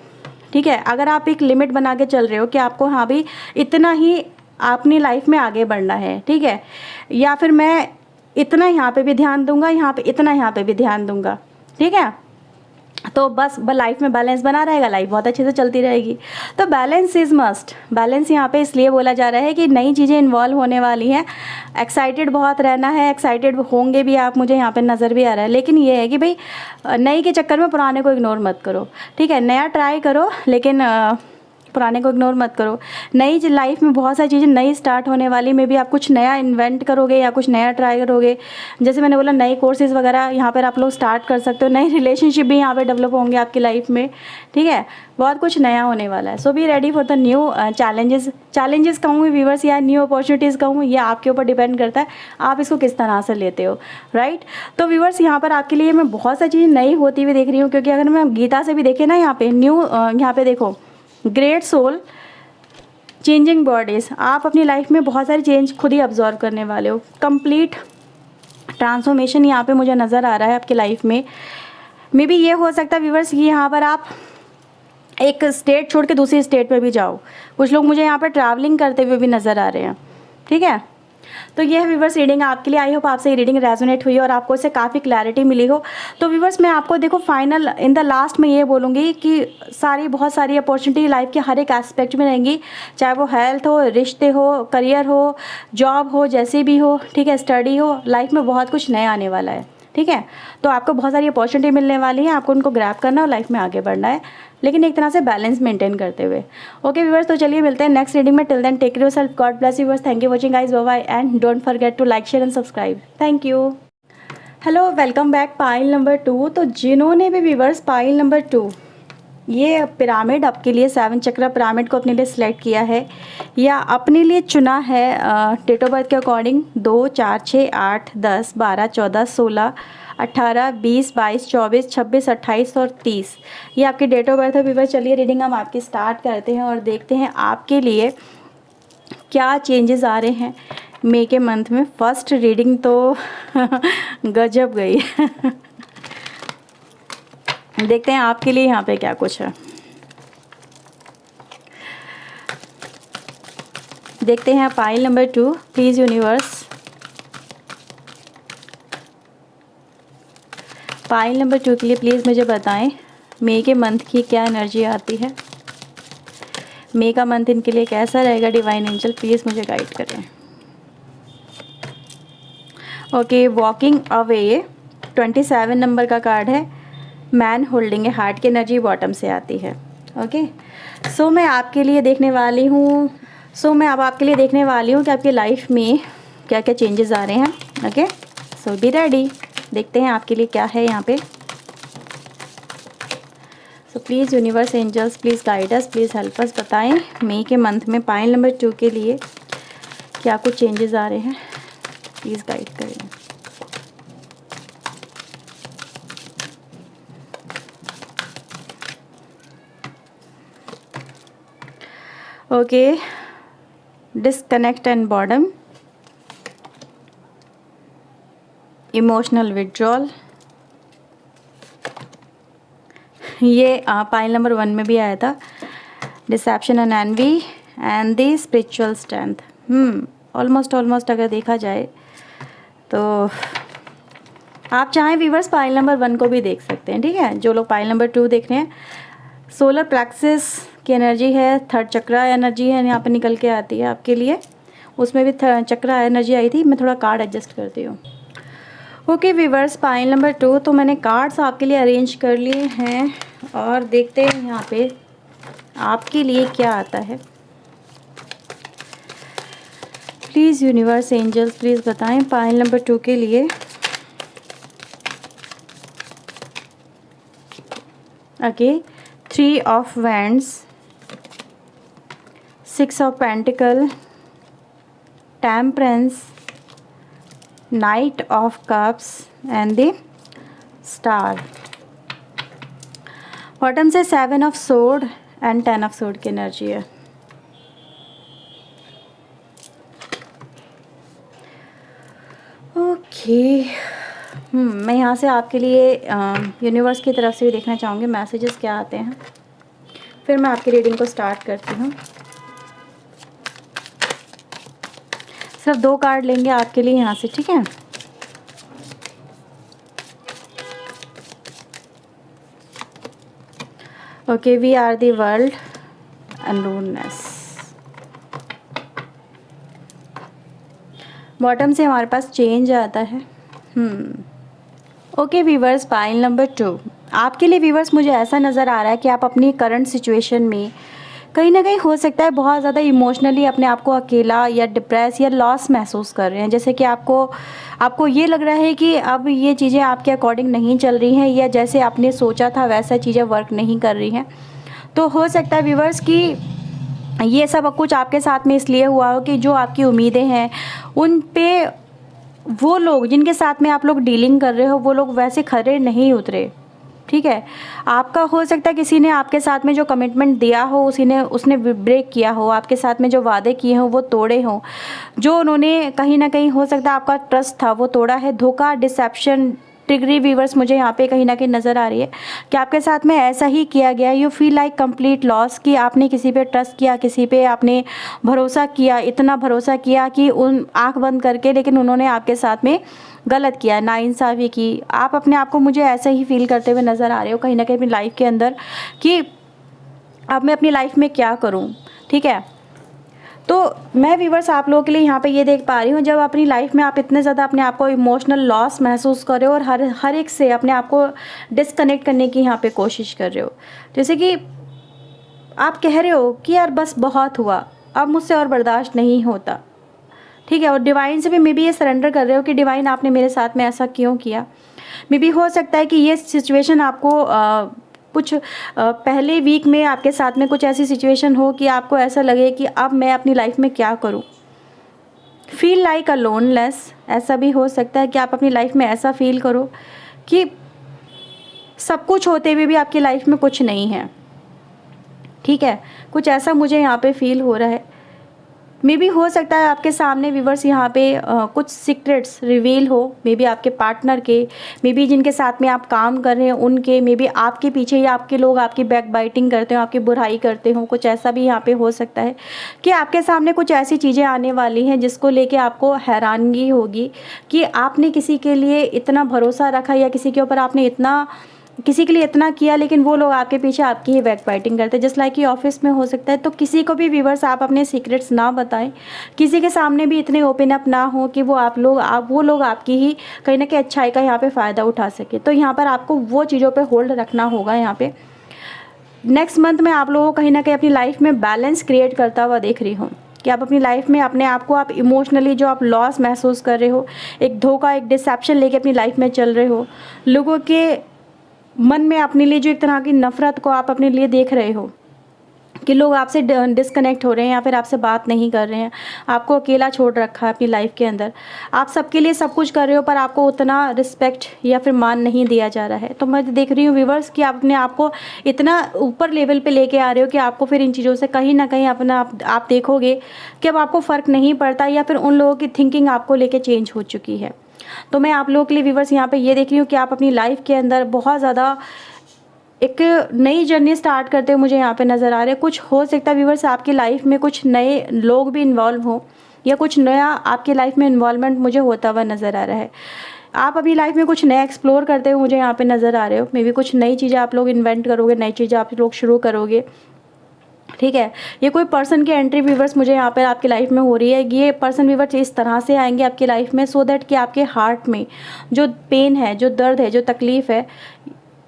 [SPEAKER 1] ठीक है। अगर आप एक लिमिट बना के चल रहे हो कि आपको हाँ भी इतना ही अपनी लाइफ में आगे बढ़ना है, ठीक है, या फिर मैं इतना यहाँ पे भी ध्यान दूंगा, यहाँ पे इतना, यहाँ पे भी ध्यान दूंगा, ठीक है, तो बस लाइफ में बैलेंस बना रहेगा, लाइफ बहुत अच्छे से चलती रहेगी। तो बैलेंस इज़ मस्ट। बैलेंस यहाँ पे इसलिए बोला जा रहा है कि नई चीज़ें इन्वॉल्व होने वाली हैं, एक्साइटेड बहुत रहना है, एक्साइटेड होंगे भी आप, मुझे यहाँ पे नज़र भी आ रहा है। लेकिन ये है कि भाई नई के चक्कर में पुराने को इग्नोर मत करो, ठीक है। नया ट्राई करो लेकिन पुराने को इग्नोर मत करो। नई लाइफ में बहुत सारी चीज़ें नई स्टार्ट होने वाली में भी आप कुछ नया इन्वेंट करोगे या कुछ नया ट्राई करोगे। जैसे मैंने बोला, नए कोर्सेज़ वगैरह यहाँ पर आप लोग स्टार्ट कर सकते हो, नए रिलेशनशिप भी यहाँ पे डेवलप होंगे आपकी लाइफ में, ठीक है। बहुत कुछ नया होने वाला है। So be ready for the new challenges कहूँगी व्यूवर्स, या न्यू अपॉर्चुनिटीज़ कहूँ, ये आपके ऊपर डिपेंड करता है आप इसको किस तरह से लेते हो, राइट। तो व्यूवर्स यहाँ पर आपके लिए मैं बहुत सारी चीज़ें नई होती हुई देख रही हूँ, क्योंकि अगर मैं गीता से भी देखें ना, यहाँ पे न्यू, यहाँ पे देखो, ग्रेट सोल चेंजिंग बॉडीज़, आप अपनी लाइफ में बहुत सारी चेंज खुद ही ऑब्जर्व करने वाले हो। कंप्लीट ट्रांसफॉर्मेशन यहाँ पे मुझे नज़र आ रहा है आपकी लाइफ में। मे बी ये हो सकता है व्यूवर्स कि यहाँ पर आप एक स्टेट छोड़ के दूसरी स्टेट पे भी जाओ। कुछ लोग मुझे यहाँ पर ट्रैवलिंग करते हुए भी नज़र आ रहे हैं, ठीक है। तो ये है व्यूवर्स रीडिंग आपके लिए। आई होप आपसे ये रीडिंग रेजोनेट हुई और आपको इससे काफ़ी क्लैरिटी मिली हो। तो व्यूवर्स मैं आपको देखो फाइनल इन द लास्ट में ये बोलूँगी कि बहुत सारी अपॉर्चुनिटी लाइफ के हर एक एस्पेक्ट में रहेंगी, चाहे वो हेल्थ हो, रिश्ते हो, करियर हो, जॉब हो, जैसी भी हो, ठीक है, स्टडी हो, लाइफ में बहुत कुछ नया आने वाला है, ठीक है। तो आपको बहुत सारी अपॉर्चुनिटी मिलने वाली है, आपको उनको ग्रैब करना है और लाइफ में आगे बढ़ना है, लेकिन एक तरह से बैलेंस मेंटेन करते हुए। ओके व्यूअर्स, तो चलिए मिलते हैं नेक्स्ट रीडिंग में। Till then take care yourself, God bless you viewers, thank you watching guys, bye bye and don't forget to like, share and subscribe. Thank you. Hello, welcome back pile number 2। तो जिन्होंने भी viewers pile number 2 ये pyramid आपके लिए 7 चक्र pyramid को अपने लिए सिलेक्ट किया है या अपने लिए चुना है डेट ऑफ बर्थ के अकॉर्डिंग, 2, 4, 6, 8, 10, 12, 14, 16, 18, 20, 22, 24, 26, 28 और 30, ये आपकी डेट ऑफ बर्थ है व्यूअर्स। चलिए रीडिंग हम आपकी स्टार्ट करते हैं और देखते हैं आपके लिए क्या चेंजेस आ रहे हैं मई के मंथ में। फर्स्ट रीडिंग तो गजब गई। देखते हैं आपके लिए यहाँ पे क्या कुछ है। देखते हैं pile number 2, please universe. Pile number 2 के लिए प्लीज़ मुझे बताएं मई के मंथ की क्या एनर्जी आती है। मई का मंथ इनके लिए कैसा रहेगा। डिवाइन एंजल प्लीज़ मुझे गाइड करें। ओके, वॉकिंग अवे 27 नंबर का कार्ड है। मैन होल्डिंग ए हार्ट की एनर्जी बॉटम से आती है। ओके, सो मैं आपके लिए देखने वाली हूँ कि आपकी लाइफ में क्या क्या चेंजेस आ रहे हैं। ओके, सो बी रेडी, देखते हैं आपके लिए क्या है यहाँ पे। So please universe, angels, please guide us, please help us, बताएं मई के मंथ में पाइल नंबर 2 के लिए क्या कुछ चेंजेस आ रहे हैं, प्लीज़ गाइड करें। Okay, disconnect and boredom, emotional withdrawal, ये पाइल नंबर 1 में भी आया था, deception and envy and the spiritual strength. Almost अगर देखा जाए तो आप चाहें व्यूवर्स पाइल नंबर 1 को भी देख सकते हैं, ठीक है। जो लोग पाइल नंबर 2 देख रहे हैं, सोलर प्लेक्सिस की एनर्जी है, थर्ड चक्रा एनर्जी है, यहाँ पे निकल के आती है आपके लिए। उसमें भी चक्रा एनर्जी आई थी। मैं थोड़ा कार्ड एडजस्ट करती हूँ। ओके व्यूवर्स, पाइल नंबर 2, तो मैंने कार्ड्स आपके लिए अरेंज कर लिए हैं और देखते हैं यहाँ पे आपके लिए क्या आता है। प्लीज़ यूनिवर्स, एंजल्स, प्लीज़ बताएं पाइल नंबर 2 के लिए। Okay, 3 of wands, 6 of pentacle, temperance, night of cups and the star. Bottom से 7 of sword and 10 of sword की एनर्जी है। ओके, मैं यहाँ से आपके लिए यूनिवर्स की तरफ से भी देखना चाहूँगी मैसेजेस क्या आते हैं, फिर मैं आपकी रीडिंग को स्टार्ट करती हूँ। सिर्फ 2 कार्ड लेंगे आपके लिए यहाँ से, ठीक है। Okay, we are the world, aloneness. Bottom से हमारे पास चेंज आता है। ओके व्यूवर्स, पाइल नंबर 2 आपके लिए व्यूवर्स, मुझे ऐसा नज़र आ रहा है कि आप अपनी करंट सिचुएशन में कहीं ना कहीं हो सकता है बहुत ज़्यादा इमोशनली अपने आप को अकेला या डिप्रेस या लॉस महसूस कर रहे हैं। जैसे कि आपको ये लग रहा है कि अब ये चीज़ें आपके अकॉर्डिंग नहीं चल रही हैं, या जैसे आपने सोचा था वैसा चीज़ें वर्क नहीं कर रही हैं। तो हो सकता है व्यूवर्स कि ये सब कुछ आपके साथ में इसलिए हुआ हो कि जो आपकी उम्मीदें हैं उन पे वो लोग जिनके साथ में आप लोग डीलिंग कर रहे हो वो लोग वैसे खरे नहीं उतरे, ठीक है। आपका हो सकता है किसी ने आपके साथ में जो कमिटमेंट दिया हो उसने ब्रेक किया हो, आपके साथ में जो वादे किए हों वो तोड़े हों, जो उन्होंने कहीं ना कहीं हो सकता है आपका ट्रस्ट था वो तोड़ा है। धोखा, डिसेप्शन, ट्रिगरी व्यूवर्स मुझे यहाँ पे कहीं ना कहीं नज़र आ रही है कि आपके साथ में ऐसा ही किया गया। You feel like complete loss, कि आपने किसी पे ट्रस्ट किया, किसी पे आपने भरोसा किया, इतना भरोसा किया कि उन आंख बंद करके, लेकिन उन्होंने आपके साथ में गलत किया, नाइंसाफ़ी की। आप अपने आप को मुझे ऐसा ही फील करते हुए नज़र आ रहे हो कहीं ना कहीं अपनी लाइफ के अंदर कि अब मैं अपनी लाइफ में क्या करूँ, ठीक है। तो मैं व्यूवर्स आप लोगों के लिए यहाँ पे ये देख पा रही हूँ, जब अपनी लाइफ में आप इतने ज़्यादा अपने आप को इमोशनल लॉस महसूस कर रहे हो और हर एक से अपने आप को डिस्कनेक्ट करने की यहाँ पे कोशिश कर रहे हो। जैसे कि आप कह रहे हो कि यार बस बहुत हुआ, अब मुझसे और बर्दाश्त नहीं होता, ठीक है। और डिवाइन से भी मे बी ये सरेंडर कर रहे हो कि डिवाइन आपने मेरे साथ में ऐसा क्यों किया। मे बी हो सकता है कि ये सिचुएशन आपको कुछ पहले वीक में आपके साथ में कुछ ऐसी सिचुएशन हो कि आपको ऐसा लगे कि अब मैं अपनी लाइफ में क्या करूं। फील लाइक अ लोनलेस, ऐसा भी हो सकता है कि आप अपनी लाइफ में ऐसा फील करो कि सब कुछ होते हुए भी आपकी लाइफ में कुछ नहीं है, ठीक है। कुछ ऐसा मुझे यहाँ पे फील हो रहा है। मे बी हो सकता है आपके सामने व्यूवर्स यहाँ पे कुछ सीक्रेट्स रिवील हो, मे बी आपके पार्टनर के, मे बी जिनके साथ में आप काम कर रहे हैं उनके, मे बी आपके पीछे या आपके लोग आपकी बैक बाइटिंग करते हो, आपकी बुराई करते हो। कुछ ऐसा भी यहाँ पे हो सकता है कि आपके सामने कुछ ऐसी चीज़ें आने वाली हैं जिसको लेके आपको हैरानगी होगी कि आपने किसी के लिए इतना भरोसा रखा या किसी के ऊपर आपने किसी के लिए इतना किया, लेकिन वो लोग आपके पीछे आपकी ही बैक बाइटिंग करते हैं। जस्ट लाइक कि ऑफिस में हो सकता है। तो किसी को भी व्यूवर्स आप अपने सीक्रेट्स ना बताएं, किसी के सामने भी इतने ओपन अप ना हो कि वो लोग आपकी ही कहीं ना कहीं अच्छाई का यहाँ पे फ़ायदा उठा सके। तो यहाँ पर आपको वो चीज़ों पे होल्ड रखना होगा यहाँ पे। नेक्स्ट मंथ में आप लोगों को कहीं ना कहीं अपनी लाइफ में बैलेंस क्रिएट करता हुआ देख रही हूँ कि आप अपनी लाइफ में अपने आप को आप इमोशनली जो आप लॉस महसूस कर रहे हो, एक धोखा, एक डिसेप्शन लेके अपनी लाइफ में चल रहे हो, लोगों के मन में अपने लिए जो एक तरह की नफ़रत को आप अपने लिए देख रहे हो कि लोग आपसे डिस्कनेक्ट हो रहे हैं या फिर आपसे बात नहीं कर रहे हैं, आपको अकेला छोड़ रखा है अपनी लाइफ के अंदर, आप सबके लिए सब कुछ कर रहे हो पर आपको उतना रिस्पेक्ट या फिर मान नहीं दिया जा रहा है। तो मैं देख रही हूँ व्यूवर्स कि आप अपने आप को इतना ऊपर लेवल पे लेके आ रहे हो कि आपको फिर इन चीज़ों से कहीं ना कहीं अपना आप देखोगे कि अब आपको फ़र्क नहीं पड़ता या फिर उन लोगों की थिंकिंग आपको लेके चेंज हो चुकी है। तो मैं आप लोगों के लिए व्यूवर्स यहाँ पे ये देख रही हूँ कि आप अपनी लाइफ के अंदर बहुत ज़्यादा एक नई जर्नी स्टार्ट करते हुए मुझे यहाँ पे नज़र आ रहे हैं। कुछ हो सकता है व्यूवर्स आपकी लाइफ में कुछ नए लोग भी इन्वॉल्व हो या कुछ नया आपकी लाइफ में इन्वॉल्वमेंट मुझे होता हुआ नज़र आ रहा है। आप अपनी लाइफ में कुछ नया एक्सप्लोर करते हुए मुझे यहाँ पे नज़र आ रहे हो। मे बी कुछ नई चीज़ें आप लोग इन्वेंट करोगे, नई चीज़ें आप लोग शुरू करोगे, ठीक है। ये कोई पर्सन की एंट्री व्यूवर्स मुझे यहाँ पर आपकी लाइफ में हो रही है। ये पर्सन व्यूवर्स इस तरह से आएंगे आपकी लाइफ में सो दैट कि आपके हार्ट में जो पेन है, जो दर्द है, जो तकलीफ़ है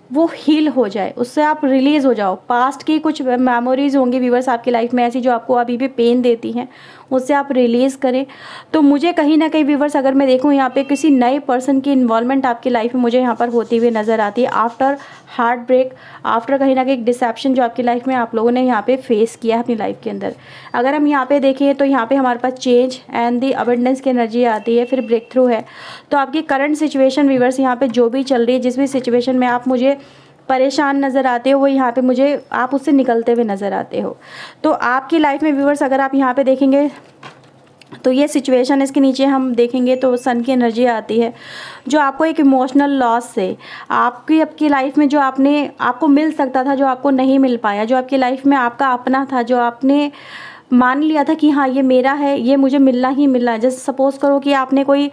[SPEAKER 1] वो हील हो जाए, उससे आप रिलीज़ हो जाओ। पास्ट की कुछ मेमोरीज़ होंगी व्यूवर्स आपकी लाइफ में ऐसी जो आपको अभी भी पेन देती हैं, उससे आप रिलीज़ करें। तो मुझे कहीं ना कहीं व्यूवर्स अगर मैं देखूं यहाँ पे किसी नए पर्सन की इन्वॉल्वमेंट आपकी लाइफ में मुझे यहाँ पर होती हुई नज़र आती है आफ्टर हार्ट ब्रेक, आफ्टर कहीं ना कहीं डिसेप्शन जो आपकी लाइफ में आप लोगों ने यहाँ पे फेस किया है अपनी लाइफ के अंदर। अगर हम यहाँ पे देखें तो यहाँ पे हमारे पास चेंज एंड दी अबंडेंस की एनर्जी आती है, फिर ब्रेक थ्रू है। तो आपकी करंट सिचुएशन व्यूवर्स यहाँ पे जो भी चल रही है, जिस भी सिचुएशन में आप मुझे परेशान नज़र आते हो, वो यहाँ पे मुझे आप उससे निकलते हुए नज़र आते हो। तो आपकी लाइफ में व्यूवर्स अगर आप यहाँ पे देखेंगे तो ये सिचुएशन, इसके नीचे हम देखेंगे तो सन की एनर्जी आती है जो आपको एक इमोशनल लॉस से आपकी लाइफ में जो आपको मिल सकता था, जो आपको नहीं मिल पाया, जो आपकी लाइफ में आपका अपना था, जो आपने मान लिया था कि हाँ ये मेरा है, ये मुझे मिलना ही मिलना है। जैसे सपोज़ करो कि आपने कोई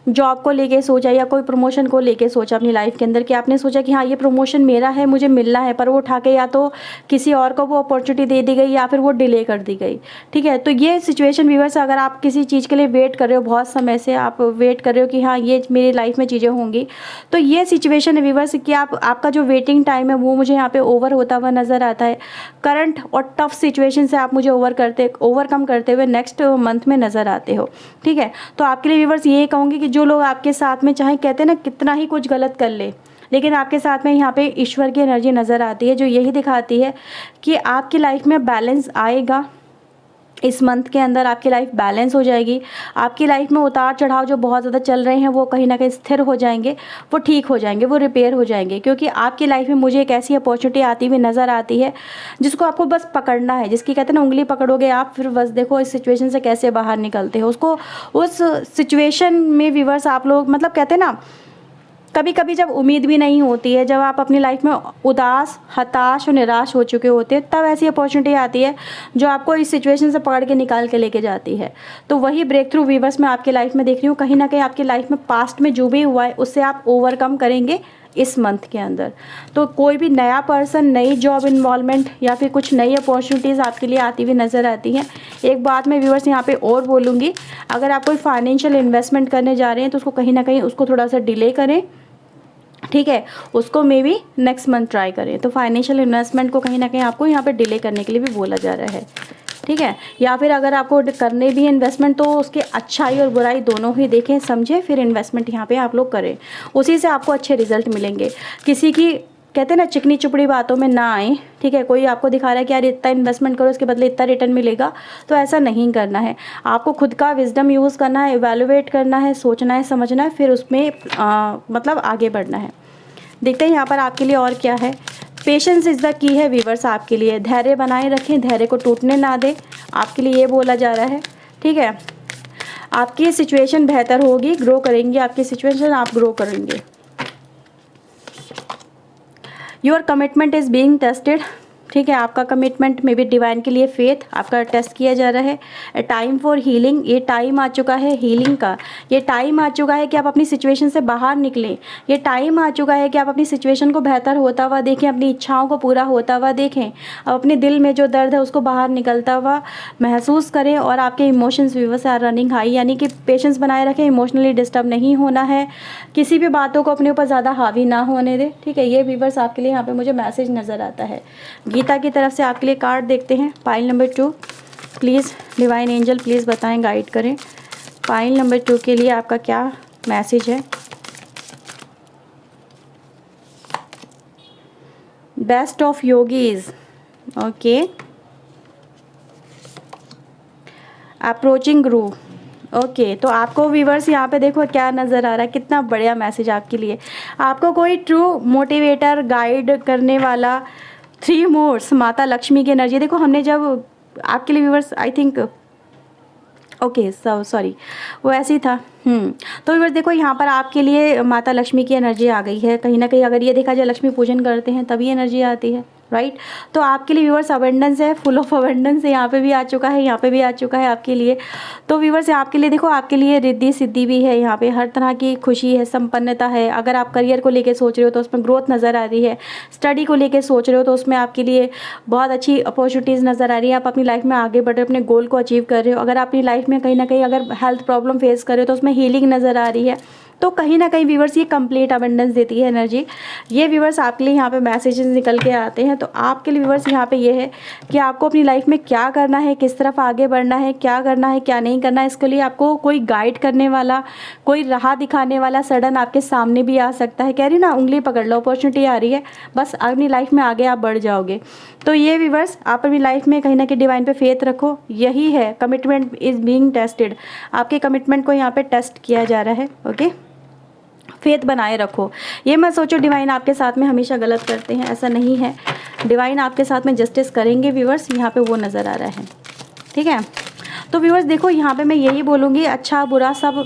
[SPEAKER 1] जॉब को लेके सोचा या कोई प्रमोशन को लेके सोचा अपनी लाइफ के अंदर कि आपने सोचा कि हाँ ये प्रमोशन मेरा है, मुझे मिलना है, पर वो उठा के या तो किसी और को वो अपॉर्चुनिटी दे दी गई या फिर वो डिले कर दी गई, ठीक है। तो ये सिचुएशन व्यूअर्स, अगर आप किसी चीज़ के लिए वेट कर रहे हो, बहुत समय से आप वेट कर रहे हो कि हाँ ये मेरी लाइफ में चीज़ें होंगी, तो ये सिचुएशन है व्यूअर्स कि आपका जो वेटिंग टाइम है वो मुझे यहाँ पे ओवर होता हुआ नज़र आता है। करंट और टफ सिचुएशन से आप मुझे ओवरकम करते हुए नेक्स्ट मंथ में नज़र आते हो, ठीक है। तो आपके लिए व्यूअर्स ये कहूँगी कि जो लोग आपके साथ में, चाहे कहते हैं ना कितना ही कुछ गलत कर ले, लेकिन आपके साथ में यहाँ पे ईश्वर की एनर्जी नज़र आती है जो यही दिखाती है कि आपकी लाइफ में बैलेंस आएगा। इस मंथ के अंदर आपकी लाइफ बैलेंस हो जाएगी। आपकी लाइफ में उतार चढ़ाव जो बहुत ज़्यादा चल रहे हैं वो कहीं ना कहीं स्थिर हो जाएंगे, वो ठीक हो जाएंगे, वो रिपेयर हो जाएंगे, क्योंकि आपकी लाइफ में मुझे एक ऐसी अपॉर्चुनिटी आती हुई नज़र आती है जिसको आपको बस पकड़ना है, जिसकी कहते हैं ना उंगली पकड़ोगे आप, फिर बस देखो इस सिचुएशन से कैसे बाहर निकलते हो। उसको उस सिचुएशन में व्यूअर्स आप लोग मतलब कहते हैं ना कभी कभी जब उम्मीद भी नहीं होती है, जब आप अपनी लाइफ में उदास, हताश और निराश हो चुके होते हैं, तब ऐसी अपॉर्चुनिटी आती है जो आपको इस सिचुएशन से पकड़ के निकाल के लेके जाती है। तो वही ब्रेक थ्रू व्यूअर्स मैं आपकी लाइफ में देख रही हूँ। कहीं ना कहीं आपकी लाइफ में पास्ट में जो भी हुआ है उससे आप ओवरकम करेंगे इस मंथ के अंदर। तो कोई भी नया पर्सन, नई जॉब इन्वॉल्वमेंट या फिर कुछ नई अपॉर्चुनिटीज़ आपके लिए आती हुई नज़र आती हैं। एक बात मैं व्यूअर्स यहाँ पे और बोलूँगी, अगर आप कोई फाइनेंशियल इन्वेस्टमेंट करने जा रहे हैं तो उसको कहीं ना कहीं उसको थोड़ा सा डिले करें, ठीक है, उसको may be next month try करें। तो फाइनेंशियल इन्वेस्टमेंट को कहीं ना कहीं आपको यहाँ पे डिले करने के लिए भी बोला जा रहा है, ठीक है। या फिर अगर आपको करने भी इन्वेस्टमेंट तो उसके अच्छाई और बुराई दोनों ही देखें, समझें, फिर इन्वेस्टमेंट यहाँ पे आप लोग करें, उसी से आपको अच्छे रिजल्ट मिलेंगे। किसी की कहते हैं ना चिकनी चुपड़ी बातों में ना आए, ठीक है। कोई आपको दिखा रहा है कि यार इतना इन्वेस्टमेंट करो इसके बदले इतना रिटर्न मिलेगा, तो ऐसा नहीं करना है। आपको खुद का विजडम यूज़ करना है, इवैल्यूएट करना है, सोचना है, समझना है, फिर उसमें मतलब आगे बढ़ना है। देखते हैं यहाँ पर आपके लिए और क्या है। पेशेंस इज़ द की है व्यूअर्स आपके लिए। धैर्य बनाए रखें, धैर्य को टूटने ना दें, आपके लिए ये बोला जा रहा है, ठीक है। आपकी सिचुएशन बेहतर होगी, ग्रो करेंगे आपकी सिचुएशन, आप ग्रो करेंगे। Your commitment is being tested, ठीक है, आपका कमिटमेंट में भी डिवाइन के लिए फेथ आपका टेस्ट किया जा रहा है। ए टाइम फॉर हीलिंग, ये टाइम आ चुका है हीलिंग का। ये टाइम आ चुका है कि आप अपनी सिचुएशन से बाहर निकलें। ये टाइम आ चुका है कि आप अपनी सिचुएशन को बेहतर होता हुआ देखें, अपनी इच्छाओं को पूरा होता हुआ देखें, अब अपने दिल में जो दर्द है उसको बाहर निकलता हुआ महसूस करें। और आपके emotions viewers are running high, यानी कि पेशेंस बनाए रखें, इमोशनली डिस्टर्ब नहीं होना है, किसी भी बातों को अपने ऊपर ज़्यादा हावी ना होने दें। ठीक है, ये व्यूअर्स आपके लिए यहाँ पे मुझे मैसेज नज़र आता है। गीता की तरफ से आपके लिए कार्ड देखते हैं। Pile number 2, please divine angel please बताएं, गाइड करें। पाइल नंबर 2 के लिए आपका क्या मैसेज है? Best of yogis, okay. Approaching guru, okay. तो आपको व्यूवर्स यहाँ पे देखो क्या नज़र आ रहा है, कितना बढ़िया मैसेज आपके लिए। आपको कोई ट्रू मोटिवेटर, गाइड करने वाला, 3 मोर्स, माता लक्ष्मी की एनर्जी। देखो हमने जब आपके लिए viewers I think okay sorry वो ऐसे ही था। तो व्यूवर्स देखो यहाँ पर आपके लिए माता लक्ष्मी की एनर्जी आ गई है। कहीं ना कहीं अगर ये देखा जाए लक्ष्मी पूजन करते हैं तभी एनर्जी आती है, राइट। तो आपके लिए व्यूवर्स अबंडेंस है, फुल ऑफ अबंडेंस है, यहाँ पे भी आ चुका है, यहाँ पे भी आ चुका है आपके लिए। तो व्यूवर्स आपके लिए देखो आपके लिए रिद्धि सिद्धि भी है, यहाँ पे हर तरह की खुशी है, संपन्नता है। अगर आप करियर को लेके सोच रहे हो तो उसमें ग्रोथ नज़र आ रही है। स्टडी को लेके सोच रहे हो तो उसमें आपके लिए बहुत अच्छी अपॉर्चुनिटीज़ नज़र आ रही है। आप अपनी लाइफ में आगे बढ़ रहे हो, अपने गोल को अचीव कर रहे हो। अगर आप अपनी लाइफ में कहीं ना कहीं अगर हेल्थ प्रॉब्लम फेस कर रहे हो तो उसमें हीलिंग नज़र आ रही है। तो कहीं ना कहीं व्यूवर्स ये कंप्लीट अबंडेंस देती है एनर्जी। ये व्यूवर्स आपके लिए यहाँ पे मैसेजेस निकल के आते हैं। तो आपके लिए व्यूवर्स यहाँ पे ये है कि आपको अपनी लाइफ में क्या करना है, किस तरफ आगे बढ़ना है, क्या करना है, क्या नहीं करना है। इसके लिए आपको कोई गाइड करने वाला, कोई राह दिखाने वाला सडन आपके सामने भी आ सकता है। कह रही ना, उंगली पकड़ लो, अपॉर्चुनिटी आ रही है, बस अपनी लाइफ में आगे आप बढ़ जाओगे। तो ये व्यूवर्स आप अपनी लाइफ में कहीं ना कहीं डिवाइन पे फेथ रखो। यही है, कमिटमेंट इज़ बीइंग टेस्टेड। आपके कमिटमेंट को यहाँ पे टेस्ट किया जा रहा है, ओके। फेथ बनाए रखो। ये मत सोचो डिवाइन आपके साथ में हमेशा गलत करते हैं, ऐसा नहीं है। डिवाइन आपके साथ में जस्टिस करेंगे व्यूवर्स, यहाँ पे वो नज़र आ रहा है, ठीक है। तो व्यूवर्स देखो यहाँ पे मैं यही बोलूँगी, अच्छा बुरा सब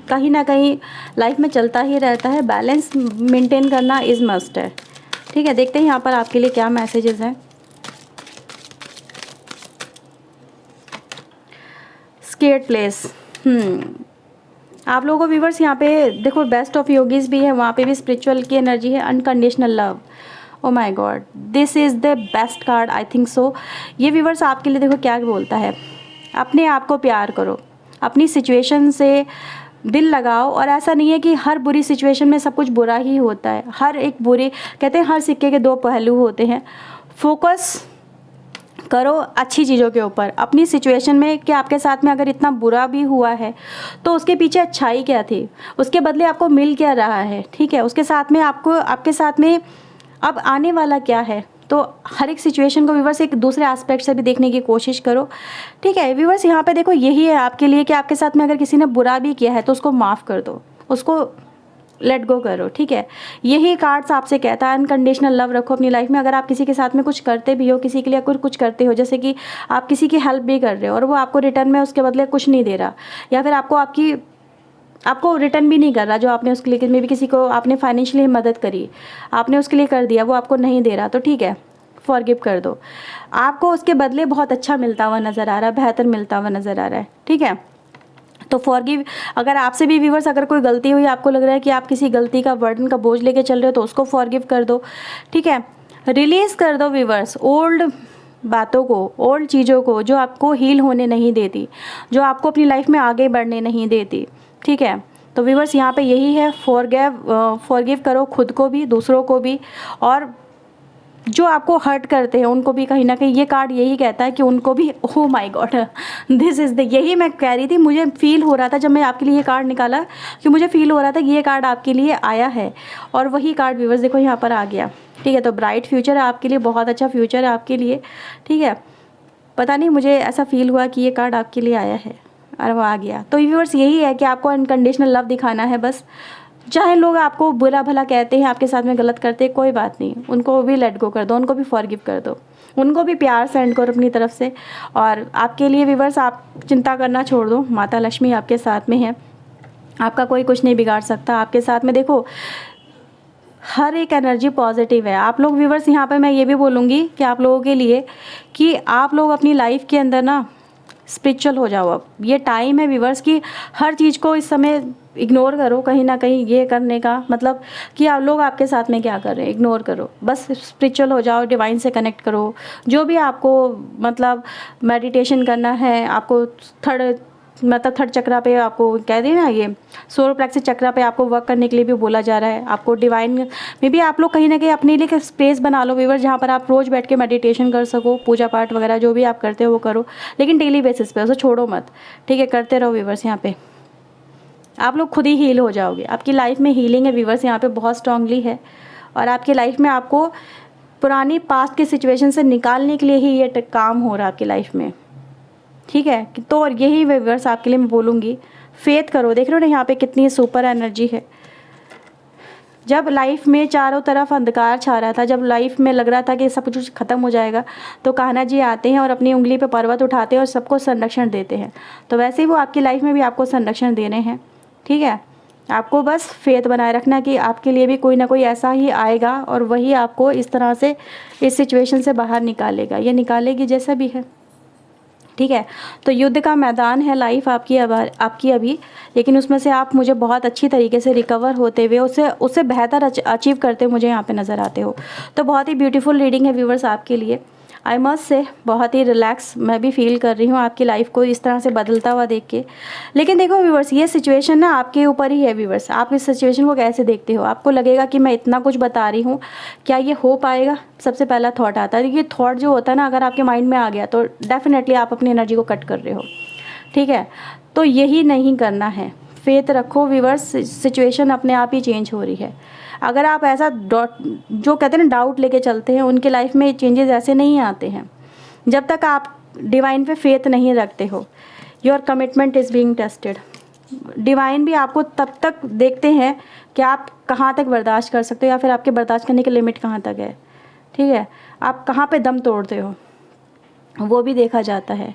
[SPEAKER 1] कहीं ना कहीं लाइफ में चलता ही रहता है, बैलेंस मेंटेन करना इज़ मस्ट है, ठीक है। देखते हैं यहाँ पर आपके लिए क्या मैसेजेस हैं। स्केर्ड प्लेस, आप लोगों को व्यूवर्स यहाँ पे देखो बेस्ट ऑफ योगीज भी है, वहाँ पे भी स्पिरिचुअल की एनर्जी है, unconditional love. Oh my God, this is the best card I think so. ये व्यूवर्स आपके लिए देखो क्या बोलता है, अपने आप को प्यार करो, अपनी सिचुएशन से दिल लगाओ। और ऐसा नहीं है कि हर बुरी सिचुएशन में सब कुछ बुरा ही होता है। हर एक बुरी, कहते हैं हर सिक्के के 2 पहलू होते हैं। फोकस करो अच्छी चीज़ों के ऊपर, अपनी सिचुएशन में कि आपके साथ में अगर इतना बुरा भी हुआ है तो उसके पीछे अच्छाई क्या थी, उसके बदले आपको मिल क्या रहा है, ठीक है। उसके साथ में आपको, आपके साथ में अब आने वाला क्या है। तो हर एक सिचुएशन को व्यूवर्स एक दूसरे एस्पेक्ट से भी देखने की कोशिश करो, ठीक है। व्यूवर्स यहाँ पे देखो यही है आपके लिए कि आपके साथ में अगर किसी ने बुरा भी किया है तो उसको माफ़ कर दो, उसको लेट गो करो, ठीक है। यही कार्ड्स आपसे कहता है, अनकंडीशनल लव रखो अपनी लाइफ में। अगर आप किसी के साथ में कुछ करते भी हो, किसी के लिए कुछ करते हो, जैसे कि आप किसी की हेल्प भी कर रहे हो और वो आपको रिटर्न में उसके बदले कुछ नहीं दे रहा, या फिर आपको रिटर्न भी नहीं कर रहा जो आपने उसके लिए, मे भी किसी को आपने फाइनेंशियली मदद करी, आपने उसके लिए कर दिया, वो आपको नहीं दे रहा, तो ठीक है फॉरगिव कर दो। आपको उसके बदले बहुत अच्छा मिलता हुआ नज़र आ रहा है, बेहतर मिलता हुआ नज़र आ रहा है, ठीक है। तो फॉरगिव, अगर आपसे भी व्यूवर्स अगर कोई गलती हुई, आपको लग रहा है कि आप किसी गलती का बर्डन का बोझ लेके चल रहे हो, तो उसको फॉरगिव कर दो, ठीक है। रिलीज़ कर दो व्यूवर्स ओल्ड बातों को, ओल्ड चीज़ों को जो आपको हील होने नहीं देती, जो आपको अपनी लाइफ में आगे बढ़ने नहीं देती, ठीक है। तो व्यूवर्स यहाँ पे यही है, फॉरगिव करो खुद को भी, दूसरों को भी, और जो आपको हर्ट करते हैं उनको भी। कहीं ना कहीं ये कार्ड यही कहता है कि उनको भी, oh my God, this is the, यही मैं कह रही थी, मुझे फील हो रहा था जब मैं आपके लिए ये कार्ड निकाला, कि मुझे फील हो रहा था कि ये कार्ड आपके लिए आया है, और वही कार्ड व्यूवर्स देखो यहाँ पर आ गया, ठीक है। तो ब्राइट फ्यूचर है आपके लिए, बहुत अच्छा फ्यूचर है आपके लिए, ठीक है। पता नहीं मुझे ऐसा फील हुआ कि ये कार्ड आपके लिए आया है और वो आ गया। तो व्यूवर्स यही है कि आपको अनकंडीशनल लव दिखाना है बस। चाहे लोग आपको बुरा भला कहते हैं, आपके साथ में गलत करते हैं, कोई बात नहीं, उनको भी लेट गो कर दो, उनको भी फॉरगिव कर दो, उनको भी प्यार सेंड करो अपनी तरफ से। और आपके लिए व्यूवर्स आप चिंता करना छोड़ दो, माता लक्ष्मी आपके साथ में है, आपका कोई कुछ नहीं बिगाड़ सकता। आपके साथ में देखो हर एक एनर्जी पॉजिटिव है। आप लोग व्यूवर्स, यहाँ पे मैं ये भी बोलूँगी कि आप लोगों के लिए कि आप लोग अपनी लाइफ के अंदर ना स्पिरिचुअल हो जाओ। अब ये टाइम है व्यूवर्स कि हर चीज़ को इस समय इग्नोर करो। कहीं ना कहीं ये करने का मतलब कि आप लोग आपके साथ में क्या कर रहे हैं, इग्नोर करो, बस स्पिरिचुअल हो जाओ, डिवाइन से कनेक्ट करो। जो भी आपको मतलब मेडिटेशन करना है, आपको थर्ड चक्रा पे आपको कह दें ना, ये सोलर प्लेक्सस चक्रा पे आपको वर्क करने के लिए भी बोला जा रहा है। आपको डिवाइन में भी आप लोग कहीं ना कहीं अपने लिए स्पेस बना लो व्यूअर, जहाँ पर आप रोज़ बैठ के मेडिटेशन कर सको, पूजा पाठ वगैरह जो भी आप करते हो वो करो, लेकिन डेली बेसिस पे उसे छोड़ो मत, ठीक है। करते रहो व्यूअर्स, यहाँ पे आप लोग खुद ही हील हो जाओगे। आपकी लाइफ में हीलिंग है व्यूअर्स, यहाँ पे बहुत स्ट्रांगली है। और आपकी लाइफ में आपको पुरानी पास्ट की सिचुएशन से निकालने के लिए ही ये काम हो रहा है आपकी लाइफ में, ठीक है। तो यही व्यूअर्स आपके लिए मैं बोलूँगी, फेथ करो। देख रहे हो ना यहाँ पे कितनी सुपर एनर्जी है। जब लाइफ में चारों तरफ अंधकार छा रहा था, जब लाइफ में लग रहा था कि सब कुछ खत्म हो जाएगा, तो कान्हा जी आते हैं और अपनी उंगली पे पर्वत उठाते हैं और सबको संरक्षण देते हैं। तो वैसे ही वो आपकी लाइफ में भी आपको संरक्षण देने हैं, ठीक है। आपको बस फेथ बनाए रखना कि आपके लिए भी कोई ना कोई ऐसा ही आएगा और वही आपको इस तरह से इस सिचुएशन से बाहर निकालेगा, ये निकालेगी जैसा भी है, ठीक है। तो युद्ध का मैदान है लाइफ आपकी अभी, लेकिन उसमें से आप मुझे बहुत अच्छी तरीके से रिकवर होते हुए उससे बेहतर अचीव करते हुए मुझे यहाँ पे नज़र आते हो। तो बहुत ही ब्यूटीफुल रीडिंग है व्यूवर्स आपके लिए। आई मस्ट से बहुत ही रिलैक्स मैं भी फील कर रही हूँ आपकी लाइफ को इस तरह से बदलता हुआ देख के। लेकिन देखो व्यूवर्स, ये सिचुएशन ना आपके ऊपर ही है व्यूवर्स, आप इस सिचुएशन को कैसे देखते हो। आपको लगेगा कि मैं इतना कुछ बता रही हूँ, क्या ये हो पाएगा? सबसे पहला थॉट आता है। ये थॉट जो होता है ना, अगर आपके माइंड में आ गया तो डेफिनेटली आप अपनी एनर्जी को कट कर रहे हो, ठीक है। तो यही नहीं करना है, फेथ रखो व्यूवर्स, सिचुएशन अपने आप ही चेंज हो रही है। अगर आप ऐसा जो कहते हैं ना डाउट लेके चलते हैं, उनके लाइफ में चेंजेस ऐसे नहीं आते हैं जब तक आप डिवाइन पे फेथ नहीं रखते हो। Your commitment is being tested. Divine भी आपको तब तक देखते हैं कि आप कहाँ तक बर्दाश्त कर सकते हो, या फिर आपके बर्दाश्त करने की लिमिट कहाँ तक है, ठीक है। आप कहाँ पे दम तोड़ते हो वो भी देखा जाता है।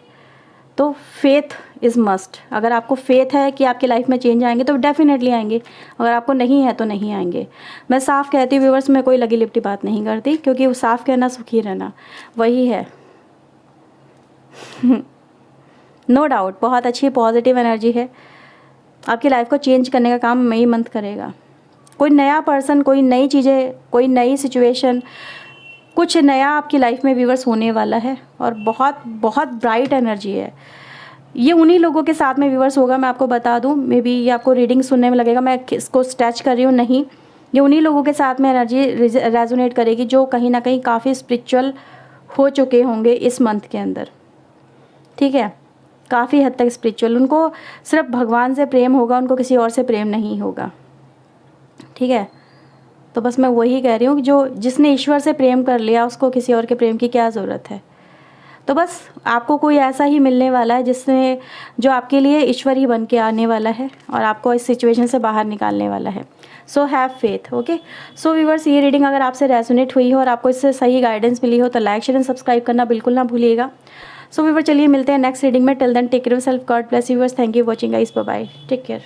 [SPEAKER 1] तो फेथ इज़ मस्ट। अगर आपको फेथ है कि आपकी लाइफ में चेंज आएंगे तो डेफिनेटली आएंगे, अगर आपको नहीं है तो नहीं आएंगे। मैं साफ़ कहती हूँ व्यूअर्स, मैं कोई लगी लिपटी बात नहीं करती, क्योंकि वो साफ़ कहना सुखी रहना वही है। नो डाउट बहुत अच्छी पॉजिटिव एनर्जी है। आपकी लाइफ को चेंज करने का काम मई मंथ करेगा। कोई नया पर्सन, कोई नई चीज़ें, कोई नई सिचुएशन, कुछ नया आपकी लाइफ में व्यूअर्स होने वाला है। और बहुत बहुत ब्राइट एनर्जी है। ये उन्हीं लोगों के साथ में व्यूअर्स होगा, मैं आपको बता दूं। मे बी ये आपको रीडिंग सुनने में लगेगा मैं इसको स्टैच कर रही हूँ, नहीं, ये उन्हीं लोगों के साथ में एनर्जी रेजोनेट करेगी जो कहीं ना कहीं काफ़ी स्पिरिचुअल हो चुके होंगे इस मंथ के अंदर, ठीक है। काफ़ी हद तक स्पिरिचुअल, उनको सिर्फ भगवान से प्रेम होगा, उनको किसी और से प्रेम नहीं होगा, ठीक है। तो बस मैं वही कह रही हूँ कि जिसने ईश्वर से प्रेम कर लिया उसको किसी और के प्रेम की क्या ज़रूरत है। तो बस आपको कोई ऐसा ही मिलने वाला है जो आपके लिए ईश्वर ही बन के आने वाला है और आपको इस सिचुएशन से बाहर निकालने वाला है। So have faith, okay. So viewers, ये रीडिंग अगर आपसे रेजोनेट हुई हो और आपको इससे सही गाइडेंस मिली हो तो लाइक शेयर एंड सब्सक्राइब करना बिल्कुल ना भूलिएगा। सो व्यूअर्स, चलिए मिलते हैं नेक्स्ट रीडिंग में। Till then take care of yourself, God bless you viewers, thank you watching guys, bye bye, take care.